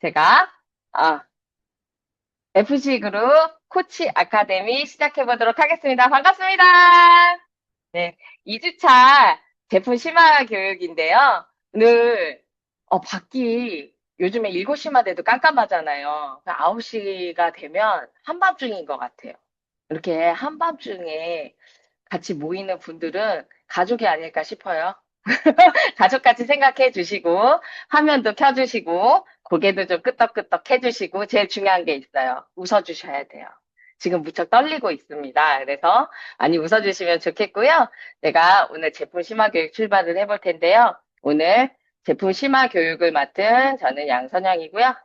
제가 FC 그룹 코치 아카데미 시작해 보도록 하겠습니다. 반갑습니다. 네, 2주차 제품 심화 교육인데요. 오늘 밖이 요즘에 7시만 돼도 깜깜하잖아요. 9시가 되면 한밤중인 것 같아요. 이렇게 한밤중에 같이 모이는 분들은 가족이 아닐까 싶어요. 가족같이 생각해 주시고, 화면도 켜주시고, 고개도 좀 끄덕끄덕 해주시고, 제일 중요한 게 있어요. 웃어주셔야 돼요. 지금 무척 떨리고 있습니다. 그래서 많이 웃어주시면 좋겠고요. 제가 오늘 제품 심화 교육 출발을 해볼 텐데요. 오늘 제품 심화 교육을 맡은 저는 양선영이고요.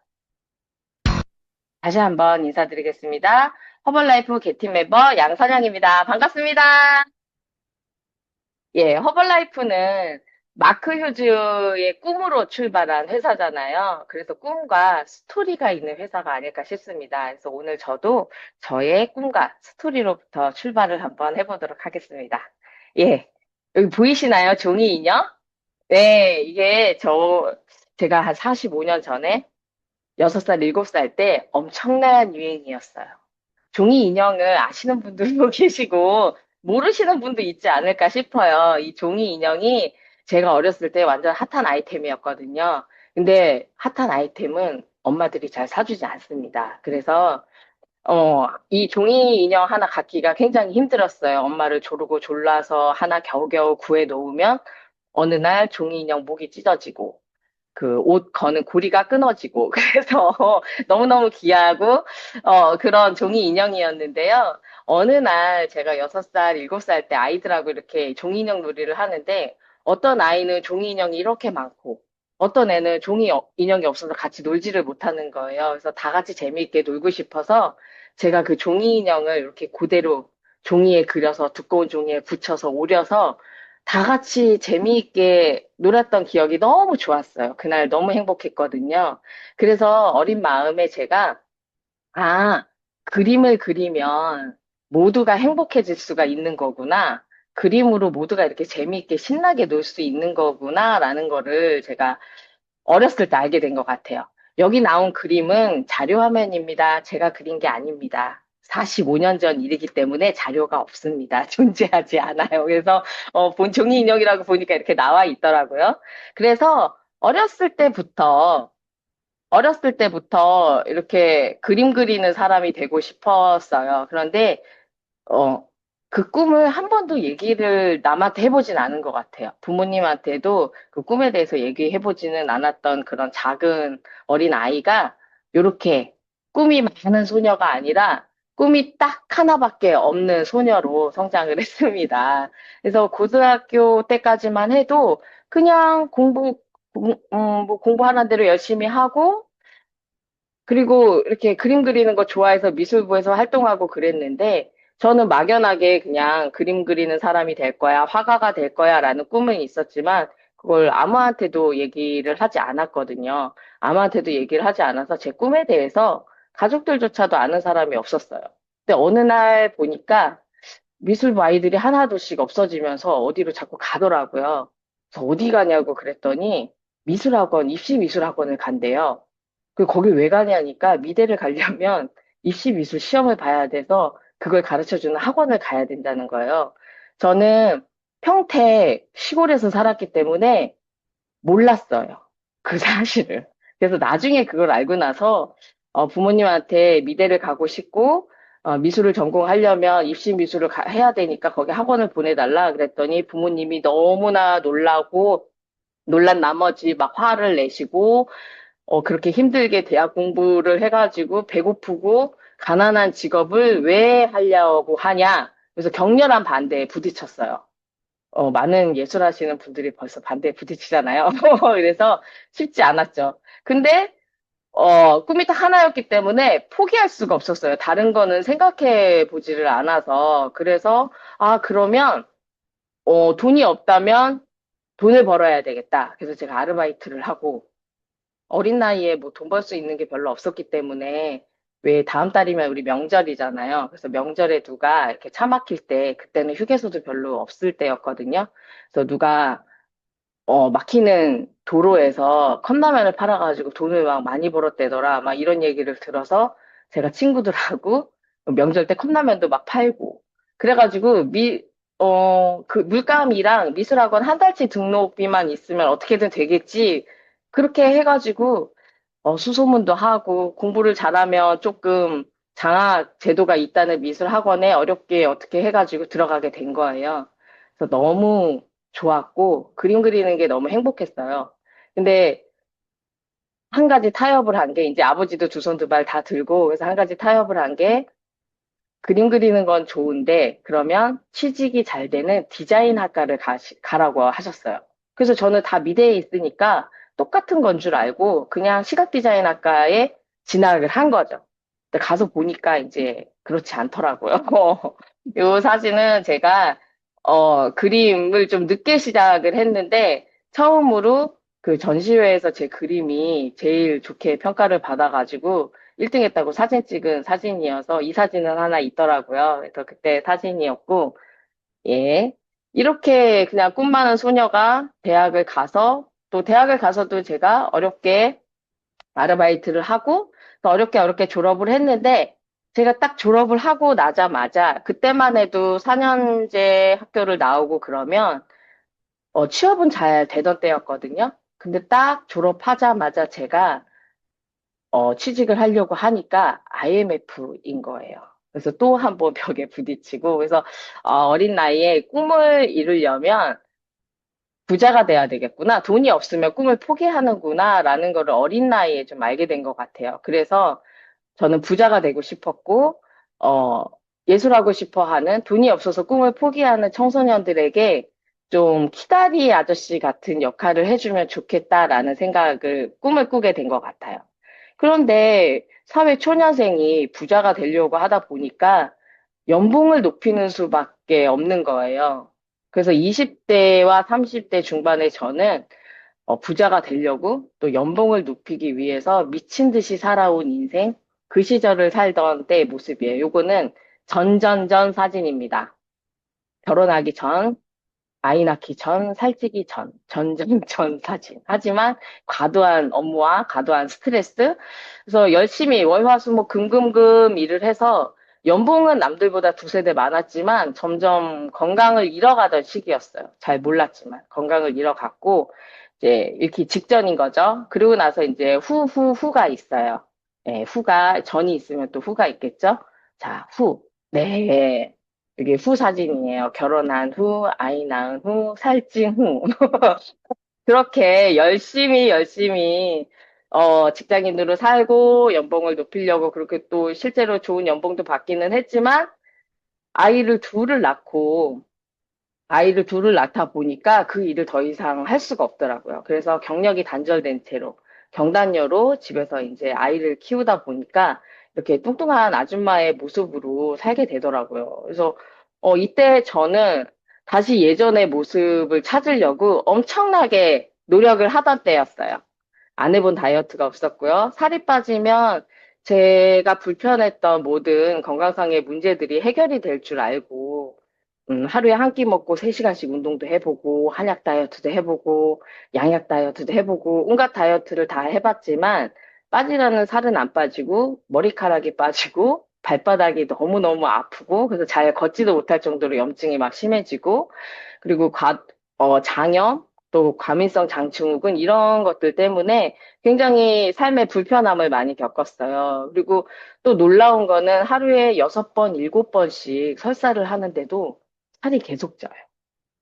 다시 한번 인사드리겠습니다. 허벌라이프 개팀 멤버 양선영입니다. 반갑습니다. 예, 허벌라이프는 마크 휴즈의 꿈으로 출발한 회사잖아요. 그래서 꿈과 스토리가 있는 회사가 아닐까 싶습니다. 그래서 오늘 저도 저의 꿈과 스토리로부터 출발을 한번 해보도록 하겠습니다. 예, 여기 보이시나요? 종이 인형? 네, 제가 한 45년 전에 6살, 7살 때 엄청난 유행이었어요. 종이 인형을 아시는 분들도 계시고 모르시는 분도 있지 않을까 싶어요. 이 종이 인형이 제가 어렸을 때 완전 핫한 아이템이었거든요. 근데 핫한 아이템은 엄마들이 잘 사주지 않습니다. 그래서 이 종이 인형 하나 갖기가 굉장히 힘들었어요. 엄마를 조르고 졸라서 하나 겨우겨우 구해 놓으면 어느 날 종이 인형 목이 찢어지고 그 옷 거는 고리가 끊어지고 그래서 너무너무 귀하고 그런 종이 인형이었는데요. 어느 날 제가 6살, 7살 때 아이들하고 이렇게 종이 인형 놀이를 하는데 어떤 아이는 종이 인형이 이렇게 많고 어떤 애는 인형이 없어서 같이 놀지를 못하는 거예요. 그래서 다 같이 재미있게 놀고 싶어서 제가 그 종이 인형을 이렇게 그대로 종이에 그려서 두꺼운 종이에 붙여서 오려서 다 같이 재미있게 놀았던 기억이 너무 좋았어요. 그날 너무 행복했거든요. 그래서 어린 마음에 제가, 아, 그림을 그리면 모두가 행복해질 수가 있는 거구나. 그림으로 모두가 이렇게 재미있게 신나게 놀 수 있는 거구나. 라는 거를 제가 어렸을 때 알게 된 것 같아요. 여기 나온 그림은 자료 화면입니다. 제가 그린 게 아닙니다. 45년 전 일이기 때문에 자료가 없습니다. 존재하지 않아요. 그래서 본 종이 인형이라고 보니까 이렇게 나와 있더라고요. 그래서 어렸을 때부터 이렇게 그림 그리는 사람이 되고 싶었어요. 그런데 어, 그 꿈을 한 번도 얘기를 남한테 해보진 않은 것 같아요. 부모님한테도 그 꿈에 대해서 얘기해보지는 않았던 그런 작은 어린 아이가 이렇게 꿈이 많은 소녀가 아니라 꿈이 딱 하나밖에 없는 소녀로 성장을 했습니다. 그래서 고등학교 때까지만 해도 그냥 뭐 공부하는 대로 열심히 하고 그리고 이렇게 그림 그리는 거 좋아해서 미술부에서 활동하고 그랬는데, 저는 막연하게 그냥 그림 그리는 사람이 될 거야, 화가가 될 거야 라는 꿈은 있었지만, 그걸 아무한테도 얘기를 하지 않았거든요. 아무한테도 얘기를 하지 않아서 제 꿈에 대해서 가족들조차도 아는 사람이 없었어요. 근데 어느 날 보니까 미술부 아이들이 하나둘씩 없어지면서 어디로 자꾸 가더라고요. 그래서 어디 가냐고 그랬더니 미술학원, 입시 미술학원을 간대요. 거기 왜 가냐니까 미대를 가려면 입시 미술 시험을 봐야 돼서 그걸 가르쳐 주는 학원을 가야 된다는 거예요. 저는 평택 시골에서 살았기 때문에 몰랐어요. 그 사실을. 그래서 나중에 그걸 알고 나서 부모님한테 미대를 가고 싶고 미술을 전공하려면 입시 미술을 해야 되니까 거기 학원을 보내달라 그랬더니 부모님이 너무나 놀라고 놀란 나머지 막 화를 내시고 그렇게 힘들게 대학 공부를 해가지고 배고프고 가난한 직업을 왜 하려고 하냐. 그래서 격렬한 반대에 부딪혔어요. 많은 예술하시는 분들이 벌써 반대에 부딪히잖아요. 그래서 쉽지 않았죠. 근데, 꿈이 딱 하나였기 때문에 포기할 수가 없었어요. 다른 거는 생각해 보지를 않아서. 그래서, 그러면, 돈이 없다면 돈을 벌어야 되겠다. 그래서 제가 아르바이트를 하고, 어린 나이에 뭐 돈 벌 수 있는 게 별로 없었기 때문에 왜 다음 달이면 우리 명절이잖아요. 그래서 명절에 누가 이렇게 차 막힐 때 그때는 휴게소도 별로 없을 때였거든요. 그래서 누가 막히는 도로에서 컵라면을 팔아가지고 돈을 막 많이 벌었대더라. 막 이런 얘기를 들어서 제가 친구들하고 명절 때 컵라면도 막 팔고. 그래가지고 그 물감이랑 미술학원 한 달치 등록비만 있으면 어떻게든 되겠지. 그렇게 해가지고 수소문도 하고 공부를 잘하면 조금 장학 제도가 있다는 미술 학원에 어렵게 어떻게 해가지고 들어가게 된 거예요. 그래서 너무 좋았고 그림 그리는 게 너무 행복했어요. 근데 한 가지 타협을 한 게 이제 아버지도 두 손 두 발 다 들고 그래서 한 가지 타협을 한 게 그림 그리는 건 좋은데 그러면 취직이 잘 되는 디자인 학과를 가라고 하셨어요. 그래서 저는 다 미대에 있으니까 똑같은 건 줄 알고 그냥 시각 디자인 학과에 진학을 한 거죠. 근데 가서 보니까 이제 그렇지 않더라고요. 요 사진은 제가 그림을 좀 늦게 시작을 했는데 처음으로 그 전시회에서 제 그림이 제일 좋게 평가를 받아가지고 1등 했다고 사진 찍은 사진이어서 이 사진은 하나 있더라고요. 그래서 그때 사진이었고, 예. 이렇게 그냥 꿈 많은 소녀가 대학을 가서, 또 대학을 가서도 제가 어렵게 아르바이트를 하고, 또 어렵게 어렵게 졸업을 했는데, 제가 딱 졸업을 하고 나자마자, 그때만 해도 4년제 학교를 나오고 그러면, 취업은 잘 되던 때였거든요. 근데 딱 졸업하자마자 제가 취직을 하려고 하니까 IMF인 거예요. 그래서 또 한 번 벽에 부딪히고, 그래서 어린 나이에 꿈을 이루려면 부자가 돼야 되겠구나. 돈이 없으면 꿈을 포기하는구나. 라는 거를 어린 나이에 좀 알게 된 것 같아요. 그래서 저는 부자가 되고 싶었고, 어, 예술하고 싶어 하는 돈이 없어서 꿈을 포기하는 청소년들에게 좀 키다리 아저씨 같은 역할을 해주면 좋겠다라는 꿈을 꾸게 된 것 같아요. 그런데 사회 초년생이 부자가 되려고 하다 보니까 연봉을 높이는 수밖에 없는 거예요. 그래서 20대와 30대 중반의 저는 부자가 되려고 또 연봉을 높이기 위해서 미친 듯이 살아온 인생, 그 시절을 살던 때의 모습이에요. 요거는 전전전 사진입니다. 결혼하기 전, 아이 낳기 전, 살찌기 전, 전전전 사진. 하지만 과도한 업무와 과도한 스트레스, 그래서 열심히 월화수목 금금금 일을 해서 연봉은 남들보다 두세 배 많았지만 점점 건강을 잃어가던 시기였어요. 잘 몰랐지만 건강을 잃어갔고 이제 이렇게 직전인 거죠. 그리고 나서 이제 후가 있어요. 예, 후가 전이 있으면 또 후가 있겠죠. 자, 후. 네. 이게 후 사진이에요. 결혼한 후, 아이 낳은 후, 살찐 후. 그렇게 열심히, 직장인으로 살고, 연봉을 높이려고 그렇게 또 실제로 좋은 연봉도 받기는 했지만, 아이를 둘을 낳고, 아이를 둘을 낳다 보니까 그 일을 더 이상 할 수가 없더라고요. 그래서 경력이 단절된 채로, 경단녀로 집에서 이제 아이를 키우다 보니까, 이렇게 뚱뚱한 아줌마의 모습으로 살게 되더라고요. 그래서, 이때 저는 다시 예전의 모습을 찾으려고 엄청나게 노력을 하던 때였어요. 안 해본 다이어트가 없었고요. 살이 빠지면 제가 불편했던 모든 건강상의 문제들이 해결이 될 줄 알고, 하루에 한 끼 먹고 3시간씩 운동도 해보고, 한약 다이어트도 해보고, 양약 다이어트도 해보고, 온갖 다이어트를 다 해봤지만, 빠지라는 살은 안 빠지고, 머리카락이 빠지고, 발바닥이 너무너무 아프고, 그래서 잘 걷지도 못할 정도로 염증이 막 심해지고, 그리고 장염, 또 과민성 장증후군 이런 것들 때문에 굉장히 삶의 불편함을 많이 겪었어요. 그리고 또 놀라운 거는 하루에 6번, 7번씩 설사를 하는데도 살이 계속 쪄요.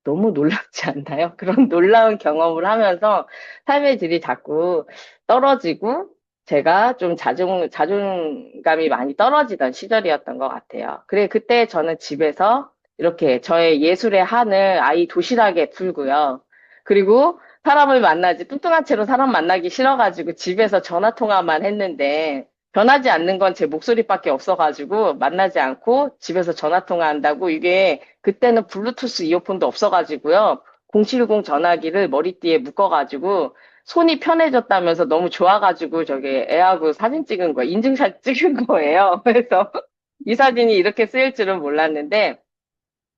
너무 놀랍지 않나요? 그런 놀라운 경험을 하면서 삶의 질이 자꾸 떨어지고 제가 좀 자존감이 많이 떨어지던 시절이었던 것 같아요. 그래, 그때 저는 집에서 이렇게 저의 예술의 한을 아이 도시락에 풀고요. 그리고 사람을 만나지, 뚱뚱한 채로 사람 만나기 싫어가지고 집에서 전화 통화만 했는데 변하지 않는 건 제 목소리밖에 없어가지고 만나지 않고 집에서 전화 통화한다고 이게 그때는 블루투스 이어폰도 없어가지고요. 070 전화기를 머리띠에 묶어가지고 손이 편해졌다면서 너무 좋아가지고 저게 애하고 사진 찍은 거예요. 인증샷 찍은 거예요. 그래서 이 사진이 이렇게 쓰일 줄은 몰랐는데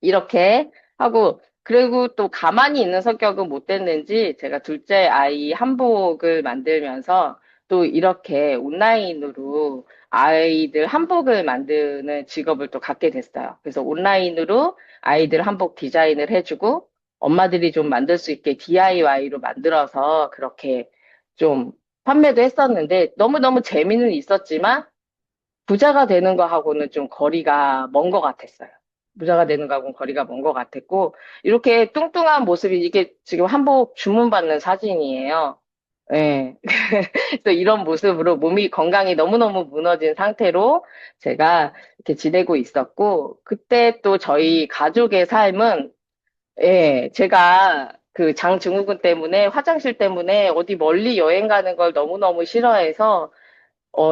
이렇게 하고 그리고 또 가만히 있는 성격은 못 됐는지 제가 둘째 아이 한복을 만들면서 또 이렇게 온라인으로 아이들 한복을 만드는 직업을 또 갖게 됐어요. 그래서 온라인으로 아이들 한복 디자인을 해주고 엄마들이 좀 만들 수 있게 DIY로 만들어서 그렇게 좀 판매도 했었는데 너무너무 재미는 있었지만 부자가 되는 거하고는 좀 거리가 먼 것 같았어요. 부자가 되는 거하고는 거리가 먼 것 같았고, 이렇게 뚱뚱한 모습이 이게 지금 한복 주문받는 사진이에요. 예. 그래서 이런 모습으로 몸이 건강이 너무너무 무너진 상태로 제가 이렇게 지내고 있었고, 그때 또 저희 가족의 삶은, 예, 제가 그 장증후군 때문에 화장실 때문에 어디 멀리 여행 가는 걸 너무너무 싫어해서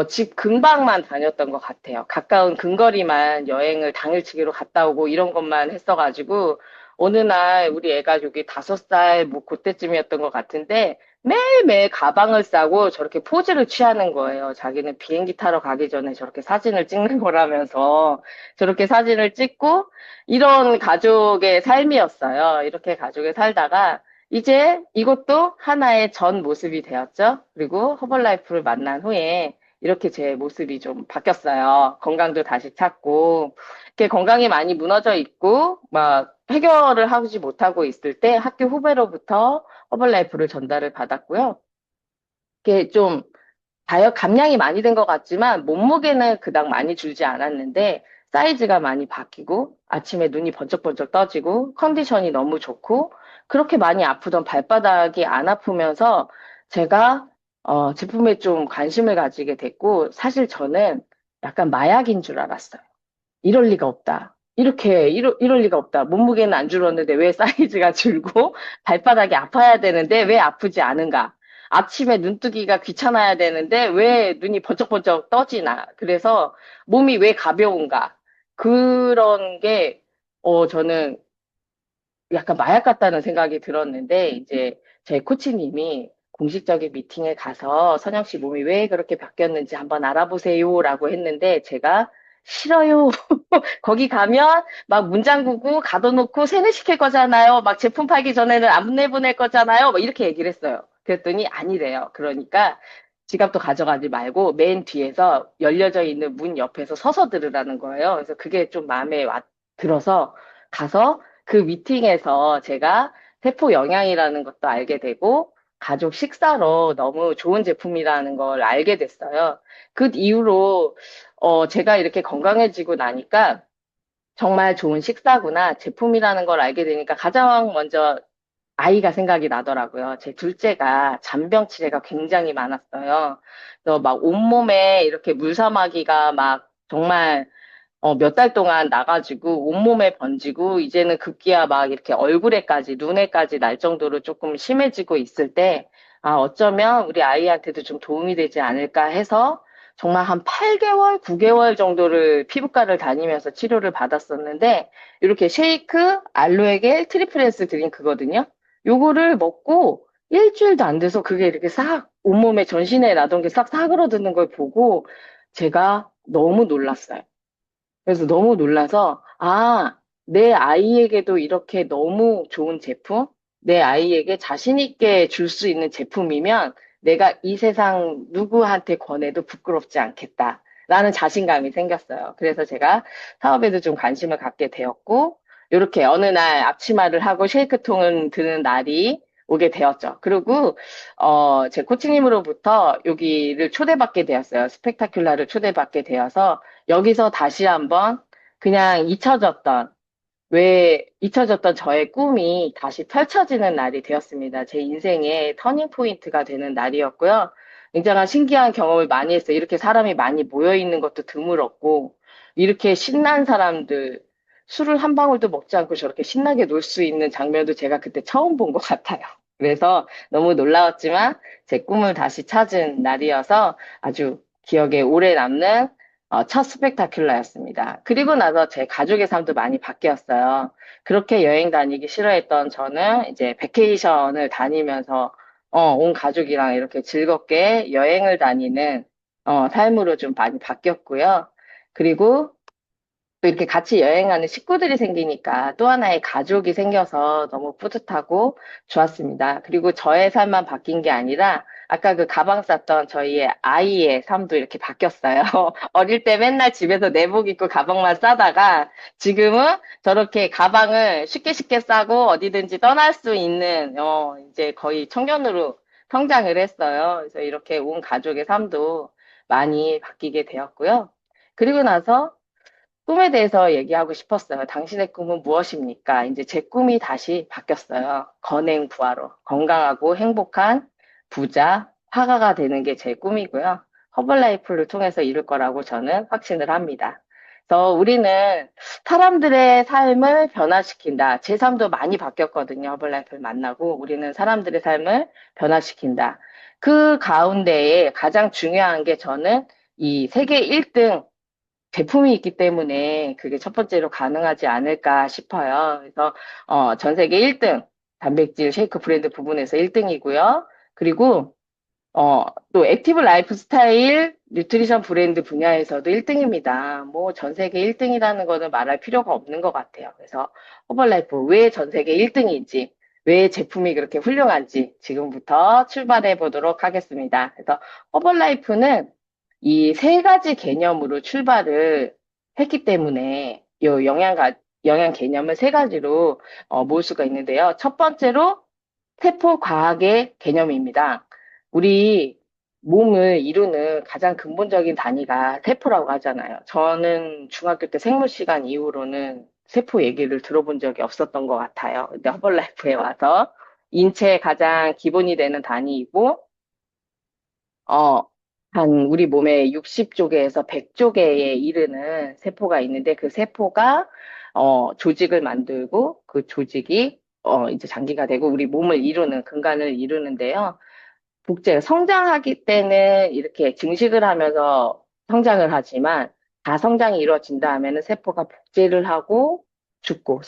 집 근방만 다녔던 것 같아요. 가까운 근거리만 여행을 당일치기로 갔다 오고 이런 것만 했어가지고, 어느 날 우리 애가족이 5살 뭐 그때쯤이었던 것 같은데, 매일매일 가방을 싸고 저렇게 포즈를 취하는 거예요. 자기는 비행기 타러 가기 전에 저렇게 사진을 찍는 거라면서 저렇게 사진을 찍고, 이런 가족의 삶이었어요. 이렇게 가족에 살다가, 이제 이것도 하나의 전 모습이 되었죠. 그리고 허벌라이프를 만난 후에 이렇게 제 모습이 좀 바뀌었어요. 건강도 다시 찾고, 이렇게 건강이 많이 무너져 있고, 막 해결을 하지 못하고 있을 때 학교 후배로부터 허벌라이프를 전달을 받았고요. 이게 좀 감량이 많이 된 것 같지만 몸무게는 그닥 많이 줄지 않았는데 사이즈가 많이 바뀌고 아침에 눈이 번쩍번쩍 떠지고 컨디션이 너무 좋고 그렇게 많이 아프던 발바닥이 안 아프면서 제가 제품에 좀 관심을 가지게 됐고 사실 저는 약간 마약인 줄 알았어요. 이럴 리가 없다. 이럴 리가 없다. 몸무게는 안 줄었는데 왜 사이즈가 줄고 발바닥이 아파야 되는데 왜 아프지 않은가? 아침에 눈뜨기가 귀찮아야 되는데 왜 눈이 번쩍번쩍 떠지나? 그래서 몸이 왜 가벼운가? 그런 게, 저는 약간 마약 같다는 생각이 들었는데, 이제 제 코치님이 공식적인 미팅에 가서 선영 씨 몸이 왜 그렇게 바뀌었는지 한번 알아보세요라고 했는데, 제가 싫어요. 거기 가면 막 문 잠그고 가둬놓고 세뇌시킬 거잖아요. 막 제품 팔기 전에는 안 내보낼 거잖아요. 막 이렇게 얘기를 했어요. 그랬더니 아니래요. 그러니까 지갑도 가져가지 말고 맨 뒤에서 열려져 있는 문 옆에서 서서 들으라는 거예요. 그래서 그게 좀 들어서 가서 그 미팅에서 제가 세포 영양이라는 것도 알게 되고 가족 식사로 너무 좋은 제품이라는 걸 알게 됐어요. 그 이후로 제가 이렇게 건강해지고 나니까 정말 좋은 식사구나, 제품이라는 걸 알게 되니까 가장 먼저 아이가 생각이 나더라고요. 제 둘째가 잔병치레가 굉장히 많았어요. 그래서 막 온몸에 이렇게 물사마귀가 막 정말 몇 달 동안 나가지고 온몸에 번지고 이제는 급기야 막 이렇게 얼굴에까지 눈에까지 날 정도로 조금 심해지고 있을 때 아, 어쩌면 우리 아이한테도 좀 도움이 되지 않을까 해서 정말 한 8개월, 9개월 정도를 피부과를 다니면서 치료를 받았었는데 이렇게 쉐이크, 알로에겔, 트리플레스 드링크거든요. 요거를 먹고 일주일도 안 돼서 그게 이렇게 싹 온몸에 전신에 나던 게 싹 사그러드는 걸 보고 제가 너무 놀랐어요. 그래서 너무 놀라서, 아, 내 아이에게도 이렇게 너무 좋은 제품, 내 아이에게 자신 있게 줄 수 있는 제품이면 내가 이 세상 누구한테 권해도 부끄럽지 않겠다. 라는 자신감이 생겼어요. 그래서 제가 사업에도 좀 관심을 갖게 되었고, 이렇게 어느 날 앞치마를 하고 쉐이크통을 드는 날이 오게 되었죠. 그리고, 제 코치님으로부터 여기를 초대받게 되었어요. 스펙타큘라를 초대받게 되어서 여기서 다시 한번 그냥 잊혀졌던 저의 꿈이 다시 펼쳐지는 날이 되었습니다. 제 인생의 터닝 포인트가 되는 날이었고요. 굉장한 신기한 경험을 많이 했어요. 이렇게 사람이 많이 모여 있는 것도 드물었고, 이렇게 신난 사람들, 술을 한 방울도 먹지 않고 저렇게 신나게 놀 수 있는 장면도 제가 그때 처음 본 것 같아요. 그래서 너무 놀라웠지만 제 꿈을 다시 찾은 날이어서 아주 기억에 오래 남는 첫 스펙타큘러였습니다. 그리고 나서 제 가족의 삶도 많이 바뀌었어요. 그렇게 여행 다니기 싫어했던 저는 이제 베케이션을 다니면서 온 가족이랑 이렇게 즐겁게 여행을 다니는 삶으로 좀 많이 바뀌었고요. 그리고 또 이렇게 같이 여행하는 식구들이 생기니까 또 하나의 가족이 생겨서 너무 뿌듯하고 좋았습니다. 그리고 저의 삶만 바뀐 게 아니라 아까 그 가방 쌌던 저희의 아이의 삶도 이렇게 바뀌었어요. 어릴 때 맨날 집에서 내복 입고 가방만 싸다가 지금은 저렇게 가방을 쉽게 쉽게 싸고 어디든지 떠날 수 있는, 이제 거의 청년으로 성장을 했어요. 그래서 이렇게 온 가족의 삶도 많이 바뀌게 되었고요. 그리고 나서 꿈에 대해서 얘기하고 싶었어요. 당신의 꿈은 무엇입니까? 이제 제 꿈이 다시 바뀌었어요. 건행부화로. 건강하고 행복한 부자, 화가가 되는 게 제 꿈이고요. 허벌라이프를 통해서 이룰 거라고 저는 확신을 합니다. 그래서 우리는 사람들의 삶을 변화시킨다. 제 삶도 많이 바뀌었거든요. 허벌라이프를 만나고. 우리는 사람들의 삶을 변화시킨다. 그 가운데에 가장 중요한 게 저는 이 세계 1등 제품이 있기 때문에 그게 첫 번째로 가능하지 않을까 싶어요. 그래서 전 세계 1등 단백질 쉐이크 브랜드 부분에서 1등이고요. 그리고 또 액티브 라이프 스타일 뉴트리션 브랜드 분야에서도 1등입니다. 뭐 전 세계 1등이라는 거는 말할 필요가 없는 것 같아요. 그래서 허벌라이프 왜 전 세계 1등인지, 왜 제품이 그렇게 훌륭한지 지금부터 출발해 보도록 하겠습니다. 그래서 허벌라이프는 이 세 가지 개념으로 출발을 했기 때문에 요 영양 개념을 세 가지로 모을 수가 있는데요. 첫 번째로 세포 과학의 개념입니다. 우리 몸을 이루는 가장 근본적인 단위가 세포라고 하잖아요. 저는 중학교 때 생물 시간 이후로는 세포 얘기를 들어본 적이 없었던 것 같아요. 근데 허벌라이프에 와서 인체의 가장 기본이 되는 단위이고, 어, 우리 몸에 60조개에서 100조개에 이르는 세포가 있는데 그 세포가 조직을 만들고 그 조직이 이제 장기가 되고 우리 몸을 이루는 근간을 이루는데요. 성장하기 때는 이렇게 증식을 하면서 성장을 하지만 다 성장이 이루어진다 하면은 세포가 복제를 하고 죽고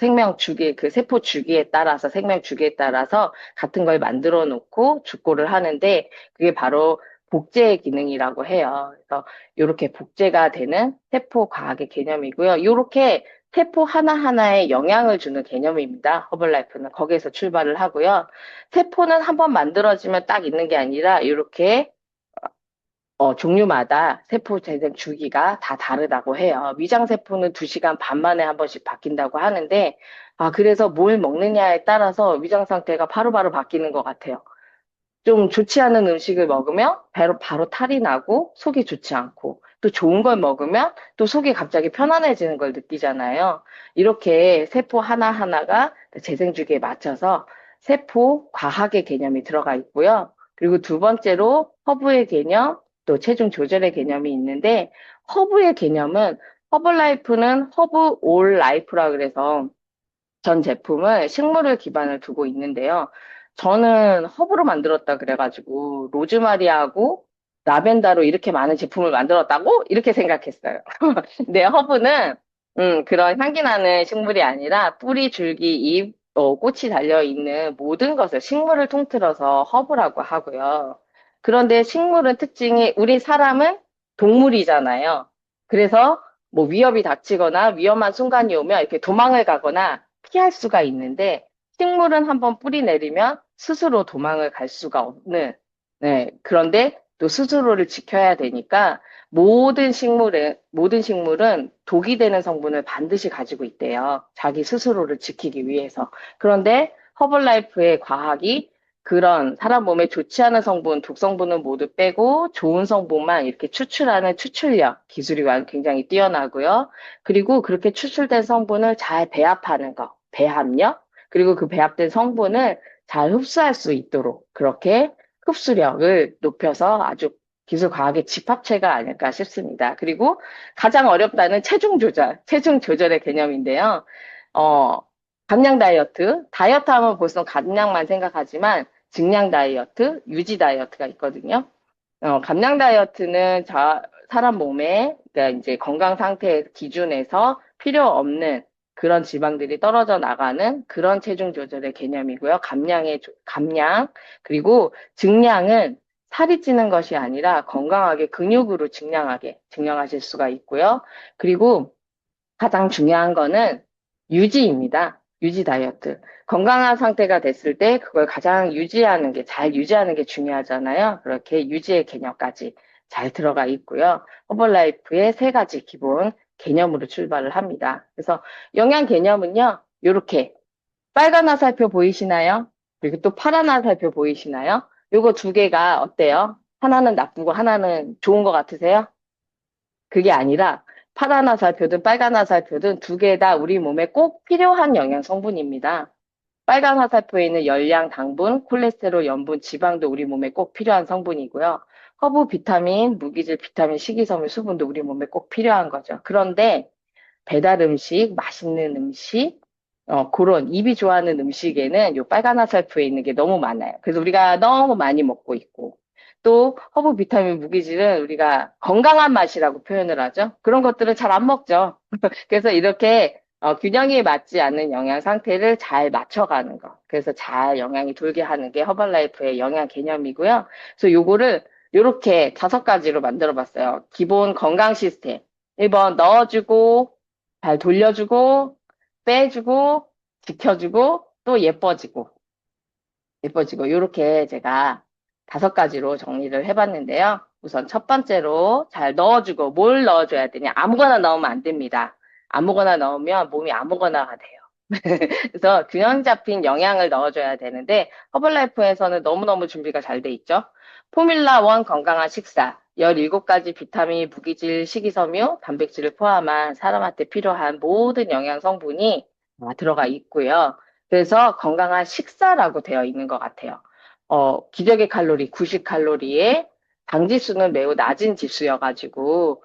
그 세포 주기에 따라서 생명 주기에 따라서 같은 걸 만들어 놓고 죽고를 하는데 그게 바로 복제의 기능이라고 해요. 그래서 이렇게 복제가 되는 세포 과학의 개념이고요. 이렇게 세포 하나하나에 영향을 주는 개념입니다. 허벌라이프는 거기에서 출발을 하고요. 세포는 한번 만들어지면 딱 있는 게 아니라 이렇게 종류마다 세포 재생 주기가 다 다르다고 해요. 위장세포는 2시간 반 만에 한 번씩 바뀐다고 하는데 그래서 뭘 먹느냐에 따라서 위장 상태가 바로바로 바뀌는 것 같아요. 좀 좋지 않은 음식을 먹으면 바로 탈이 나고 속이 좋지 않고 또 좋은 걸 먹으면 또 속이 갑자기 편안해지는 걸 느끼잖아요. 이렇게 세포 하나하나가 재생 주기에 맞춰서 세포 과학의 개념이 들어가 있고요. 그리고 두 번째로 허브의 개념, 또 체중 조절의 개념이 있는데 허브의 개념은 허블라이프는 허브 올 라이프라 그래서 전 제품을 식물을 기반을 두고 있는데요. 저는 허브로 만들었다 그래가지고 로즈마리하고 라벤더로 이렇게 많은 제품을 만들었다고 이렇게 생각했어요. 근데 허브는 그런 향기 나는 식물이 아니라 뿌리, 줄기, 잎, 꽃이 달려 있는 모든 것을 식물을 통틀어서 허브라고 하고요. 그런데 식물은 특징이 우리 사람은 동물이잖아요. 그래서 뭐 위협이 닥치거나 위험한 순간이 오면 이렇게 도망을 가거나 피할 수가 있는데 식물은 한번 뿌리 내리면 스스로 도망을 갈 수가 없는 네, 그런데 또 스스로를 지켜야 되니까 모든 식물은 독이 되는 성분을 반드시 가지고 있대요. 자기 스스로를 지키기 위해서. 그런데 허벌라이프의 과학이 그런 사람 몸에 좋지 않은 성분, 독성분은 모두 빼고 좋은 성분만 이렇게 추출하는 추출력 기술이 굉장히 뛰어나고요. 그리고 그렇게 추출된 성분을 잘 배합하는 거, 배합력, 그리고 그 배합된 성분을 잘 흡수할 수 있도록 그렇게 흡수력을 높여서 아주 기술 과학의 집합체가 아닐까 싶습니다. 그리고 가장 어렵다는 체중 조절의 개념인데요. 어, 감량 다이어트 하면 벌써 감량만 생각하지만 증량 다이어트, 유지 다이어트가 있거든요. 감량 다이어트는 사람 몸에, 그러니까 이제 건강 상태 기준에서 필요 없는 그런 지방들이 떨어져 나가는 그런 체중 조절의 개념이고요. 감량. 그리고 증량은 살이 찌는 것이 아니라 건강하게 근육으로 증량하실 수가 있고요. 그리고 가장 중요한 거는 유지입니다. 유지 다이어트. 건강한 상태가 됐을 때 그걸 가장 유지하는 게, 잘 유지하는 게 중요하잖아요. 그렇게 유지의 개념까지 잘 들어가 있고요. 허벌라이프의 세 가지 기본 개념으로 출발을 합니다. 그래서 영양 개념은요, 요렇게 빨간 화살표 보이시나요? 그리고 또 파란 화살표 보이시나요? 요거 두 개가 어때요? 하나는 나쁘고 하나는 좋은 것 같으세요? 그게 아니라 파란 화살표든 빨간 화살표든 두 개 다 우리 몸에 꼭 필요한 영양 성분입니다. 빨간 화살표에 있는 열량, 당분, 콜레스테롤, 염분, 지방도 우리 몸에 꼭 필요한 성분이고요. 허브 비타민, 무기질 비타민, 식이섬유, 수분도 우리 몸에 꼭 필요한 거죠. 그런데 배달 음식, 맛있는 음식, 그런 입이 좋아하는 음식에는 요 빨간 화살표에 있는 게 너무 많아요. 그래서 우리가 너무 많이 먹고 있고, 또 허브 비타민 무기질은 우리가 건강한 맛이라고 표현을 하죠. 그런 것들은 잘 안 먹죠. 그래서 이렇게 균형이 맞지 않는 영양 상태를 잘 맞춰가는 거. 그래서 잘 영양이 돌게 하는 게 허벌라이프의 영양 개념이고요. 그래서 요거를 요렇게 5가지로 만들어 봤어요. 기본 건강 시스템. 1번 넣어주고, 잘 돌려주고, 빼주고, 지켜주고, 또 예뻐지고, 예뻐지고, 요렇게 제가 5가지로 정리를 해봤는데요. 우선 첫 번째로 잘 넣어주고, 뭘 넣어줘야 되냐? 아무거나 넣으면 안 됩니다. 아무거나 넣으면 몸이 아무거나가 돼요. 그래서 균형 잡힌 영양을 넣어줘야 되는데 허벌라이프에서는 너무너무 준비가 잘 돼 있죠. 포뮬라 1 건강한 식사, 17가지 비타민, 무기질, 식이섬유, 단백질을 포함한 사람한테 필요한 모든 영양 성분이 들어가 있고요. 그래서 건강한 식사라고 되어 있는 것 같아요. 기적의 칼로리 90칼로리에 당지수는 매우 낮은 지수여가지고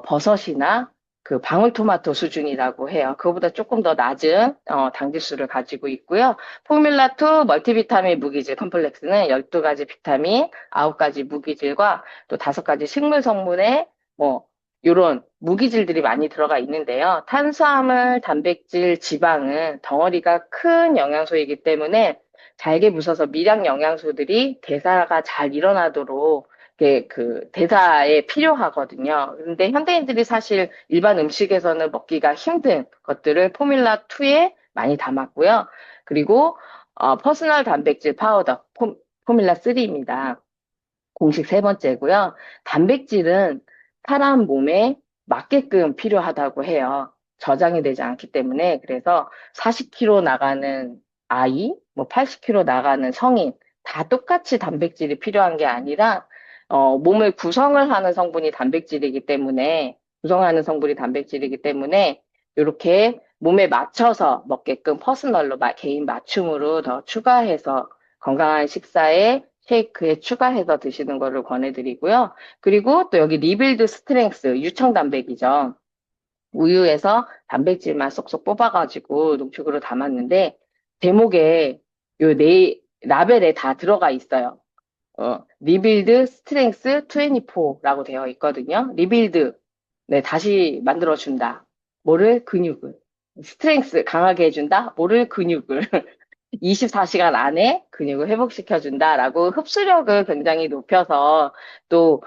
버섯이나 그 방울토마토 수준이라고 해요. 그거보다 조금 더 낮은 당지수를 가지고 있고요. 포뮬라2 멀티비타민 무기질 컴플렉스는 12가지 비타민, 9가지 무기질과 또 5가지 식물 성분의 뭐 요런 무기질들이 많이 들어가 있는데요. 탄수화물, 단백질, 지방은 덩어리가 큰 영양소이기 때문에 잘게 부숴서 미량 영양소들이 대사가 잘 일어나도록 그 대사에 필요하거든요. 근데 현대인들이 사실 일반 음식에서는 먹기가 힘든 것들을 포뮬라2에 많이 담았고요. 그리고 퍼스널 단백질 파우더 포뮬라3입니다. 공식 세 번째고요. 단백질은 사람 몸에 맞게끔 필요하다고 해요. 저장이 되지 않기 때문에 그래서 40kg 나가는 아이, 뭐 80kg 나가는 성인 다 똑같이 단백질이 필요한 게 아니라 몸을 구성을 하는 성분이 단백질이기 때문에 구성하는 성분이 단백질이기 때문에 이렇게 몸에 맞춰서 먹게끔 퍼스널로 개인 맞춤으로 더 추가해서 건강한 식사에 쉐이크에 추가해서 드시는 거를 권해드리고요. 그리고 또 여기 리빌드 스트렝스, 유청 단백이죠. 우유에서 단백질만 쏙쏙 뽑아가지고 농축으로 담았는데, 제목에 라벨에 다 들어가 있어요. 리빌드 스트렝스 24라고 되어 있거든요. 리빌드, 네, 다시 만들어준다. 뭐를? 근육을. 스트렝스, 강하게 해준다. 뭐를? 근육을. 24시간 안에 근육을 회복시켜준다라고 흡수력을 굉장히 높여서 또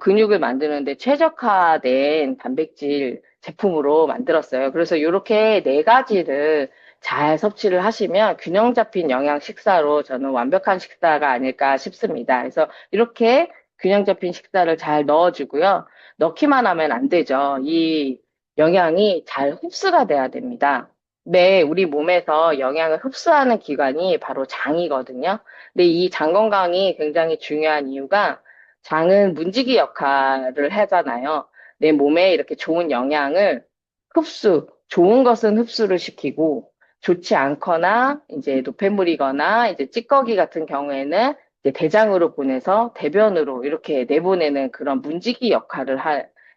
근육을 만드는데 최적화된 단백질 제품으로 만들었어요. 그래서 이렇게 4가지를 잘 섭취를 하시면 균형 잡힌 영양 식사로 저는 완벽한 식사가 아닐까 싶습니다. 그래서 이렇게 균형 잡힌 식사를 잘 넣어주고요. 넣기만 하면 안 되죠. 이 영양이 잘 흡수가 돼야 됩니다. 네, 우리 몸에서 영양을 흡수하는 기관이 바로 장이거든요. 근데 이 장 건강이 굉장히 중요한 이유가 장은 문지기 역할을 하잖아요. 내 몸에 이렇게 좋은 영양을 좋은 것은 흡수를 시키고 좋지 않거나 이제 노폐물이거나 이제 찌꺼기 같은 경우에는 이제 대장으로 보내서 대변으로 이렇게 내보내는 그런 문지기 역할을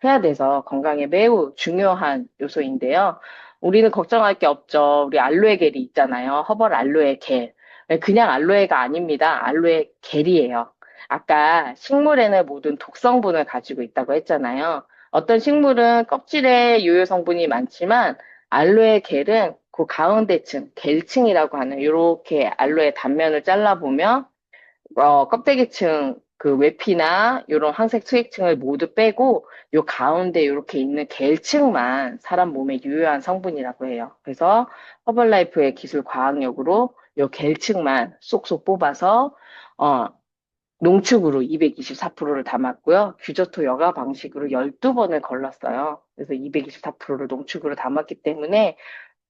해야 돼서 건강에 매우 중요한 요소인데요. 우리는 걱정할 게 없죠. 우리 알로에 겔이 있잖아요. 허벌 알로에 겔. 그냥 알로에가 아닙니다. 알로에 겔이에요. 아까 식물에는 모든 독성분을 가지고 있다고 했잖아요. 어떤 식물은 껍질에 유효 성분이 많지만 알로에 겔은 그 가운데층, 겔층이라고 하는 이렇게 알로에 단면을 잘라보면 껍데기층 그 외피나 이런 항색 투획층을 모두 빼고 요 가운데 이렇게 있는 겔층만 사람 몸에 유효한 성분이라고 해요. 그래서 허벌라이프의 기술 과학력으로 요 겔층만 쏙쏙 뽑아서 어, 농축으로 224%를 담았고요. 규조토 여과 방식으로 12번을 걸렀어요. 그래서 224%를 농축으로 담았기 때문에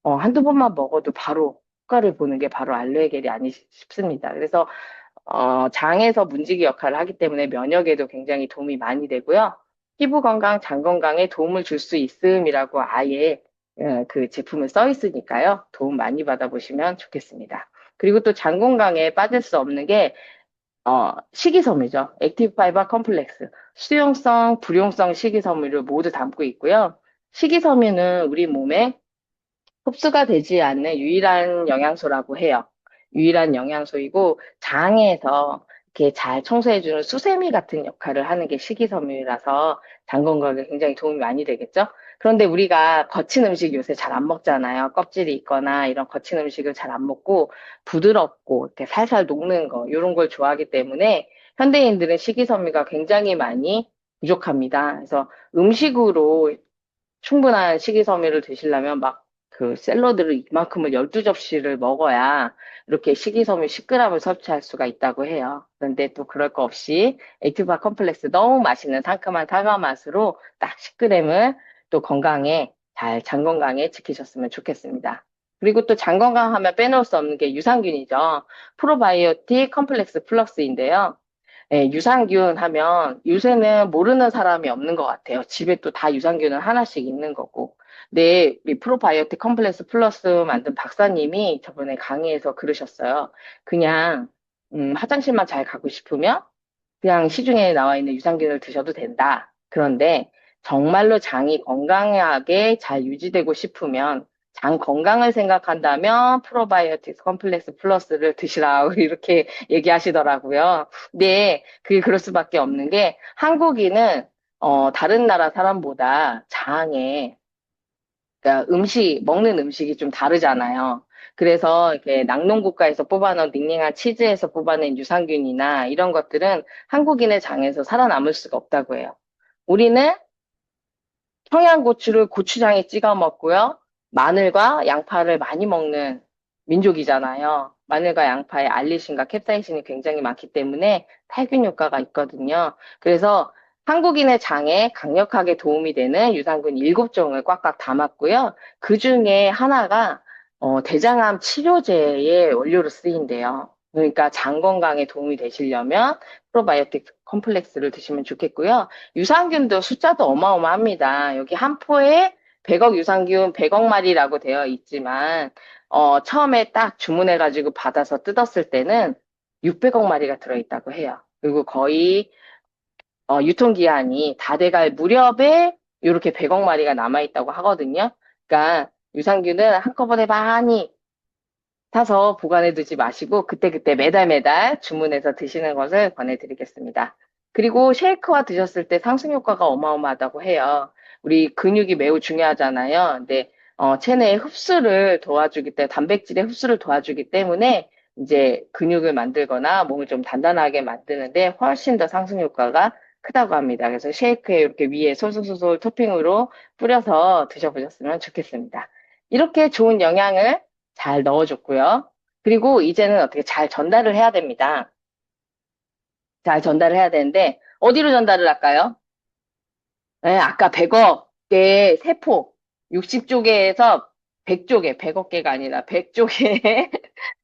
한두 번만 먹어도 바로 효과를 보는 게 바로 알로에 겔이 아니 싶습니다. 그래서 장에서 문지기 역할을 하기 때문에 면역에도 굉장히 도움이 많이 되고요. 피부 건강, 장 건강에 도움을 줄 수 있음이라고 아예 그 제품에 써 있으니까요. 도움 많이 받아보시면 좋겠습니다. 그리고 또 장 건강에 빠질 수 없는 게 식이섬유죠. 액티브 파이버 컴플렉스. 수용성, 불용성 식이섬유를 모두 담고 있고요. 식이섬유는 우리 몸에 흡수가 되지 않는 유일한 영양소라고 해요. 유일한 영양소이고 장에서 이렇게 잘 청소해주는 수세미 같은 역할을 하는 게 식이섬유라서 장 건강에 굉장히 도움이 많이 되겠죠? 그런데 우리가 거친 음식 요새 잘 안 먹잖아요. 껍질이 있거나 이런 거친 음식을 잘 안 먹고 부드럽고 이렇게 살살 녹는 거 이런 걸 좋아하기 때문에 현대인들은 식이섬유가 굉장히 많이 부족합니다. 그래서 음식으로 충분한 식이섬유를 드시려면 막 그 샐러드를 이만큼을 12접시를 먹어야 이렇게 식이섬유 10g을 섭취할 수가 있다고 해요. 그런데 또 그럴 거 없이 액티바 컴플렉스 너무 맛있는 상큼한 사과 맛으로 딱 10g을 또 건강에 잘 장 건강에 지키셨으면 좋겠습니다. 그리고 또 장 건강하면 빼놓을 수 없는 게 유산균이죠. 프로바이오틱 컴플렉스 플러스인데요. 예, 유산균 하면 요새는 모르는 사람이 없는 것 같아요. 집에 또 다 유산균은 하나씩 있는 거고. 네, 이 프로바이오틱 컴플렉스 플러스 만든 박사님이 저번에 강의에서 그러셨어요. 그냥 화장실만 잘 가고 싶으면 그냥 시중에 나와 있는 유산균을 드셔도 된다. 그런데 정말로 장이 건강하게 잘 유지되고 싶으면 장 건강을 생각한다면 프로바이오틱스 컴플렉스 플러스를 드시라고 이렇게 얘기하시더라고요. 네, 그게 그럴 수밖에 없는 게 한국인은 다른 나라 사람보다 장에 그러니까 먹는 음식이 좀 다르잖아요. 그래서 이렇게 낙농국가에서 뽑아놓은 닝닝한 치즈에서 뽑아낸 유산균이나 이런 것들은 한국인의 장에서 살아남을 수가 없다고 해요. 우리는 청양고추를 고추장에 찍어 먹고요. 마늘과 양파를 많이 먹는 민족이잖아요. 마늘과 양파에 알리신과 캡사이신이 굉장히 많기 때문에 살균 효과가 있거든요. 그래서 한국인의 장에 강력하게 도움이 되는 유산균 7종을 꽉꽉 담았고요. 그 중에 하나가 대장암 치료제의 원료로 쓰인대요. 그러니까 장 건강에 도움이 되시려면 프로바이오틱 컴플렉스를 드시면 좋겠고요. 유산균도 숫자도 어마어마합니다. 여기 한 포에 100억 유산균 100억 마리라고 되어 있지만 처음에 딱 주문해가지고 받아서 뜯었을 때는 600억 마리가 들어있다고 해요. 그리고 거의 유통기한이 다 돼갈 무렵에 이렇게 100억 마리가 남아있다고 하거든요. 그러니까 유산균은 한꺼번에 많이 사서 보관해 두지 마시고 그때그때 매달 매달 주문해서 드시는 것을 권해드리겠습니다. 그리고 쉐이크와 드셨을 때 상승 효과가 어마어마하다고 해요. 우리 근육이 매우 중요하잖아요. 근데 체내의 흡수를 도와주기 때문에 단백질의 흡수를 도와주기 때문에 이제 근육을 만들거나 몸을 좀 단단하게 만드는데 훨씬 더 상승 효과가 크다고 합니다. 그래서 쉐이크에 이렇게 위에 솔솔솔솔 토핑으로 뿌려서 드셔보셨으면 좋겠습니다. 이렇게 좋은 영양을 잘 넣어줬고요. 그리고 이제는 어떻게 잘 전달을 해야 됩니다. 잘 전달을 해야 되는데, 어디로 전달을 할까요? 네, 아까 100억 개의 세포, 60조개에서 100조개, 100억 개가 아니라 100조개의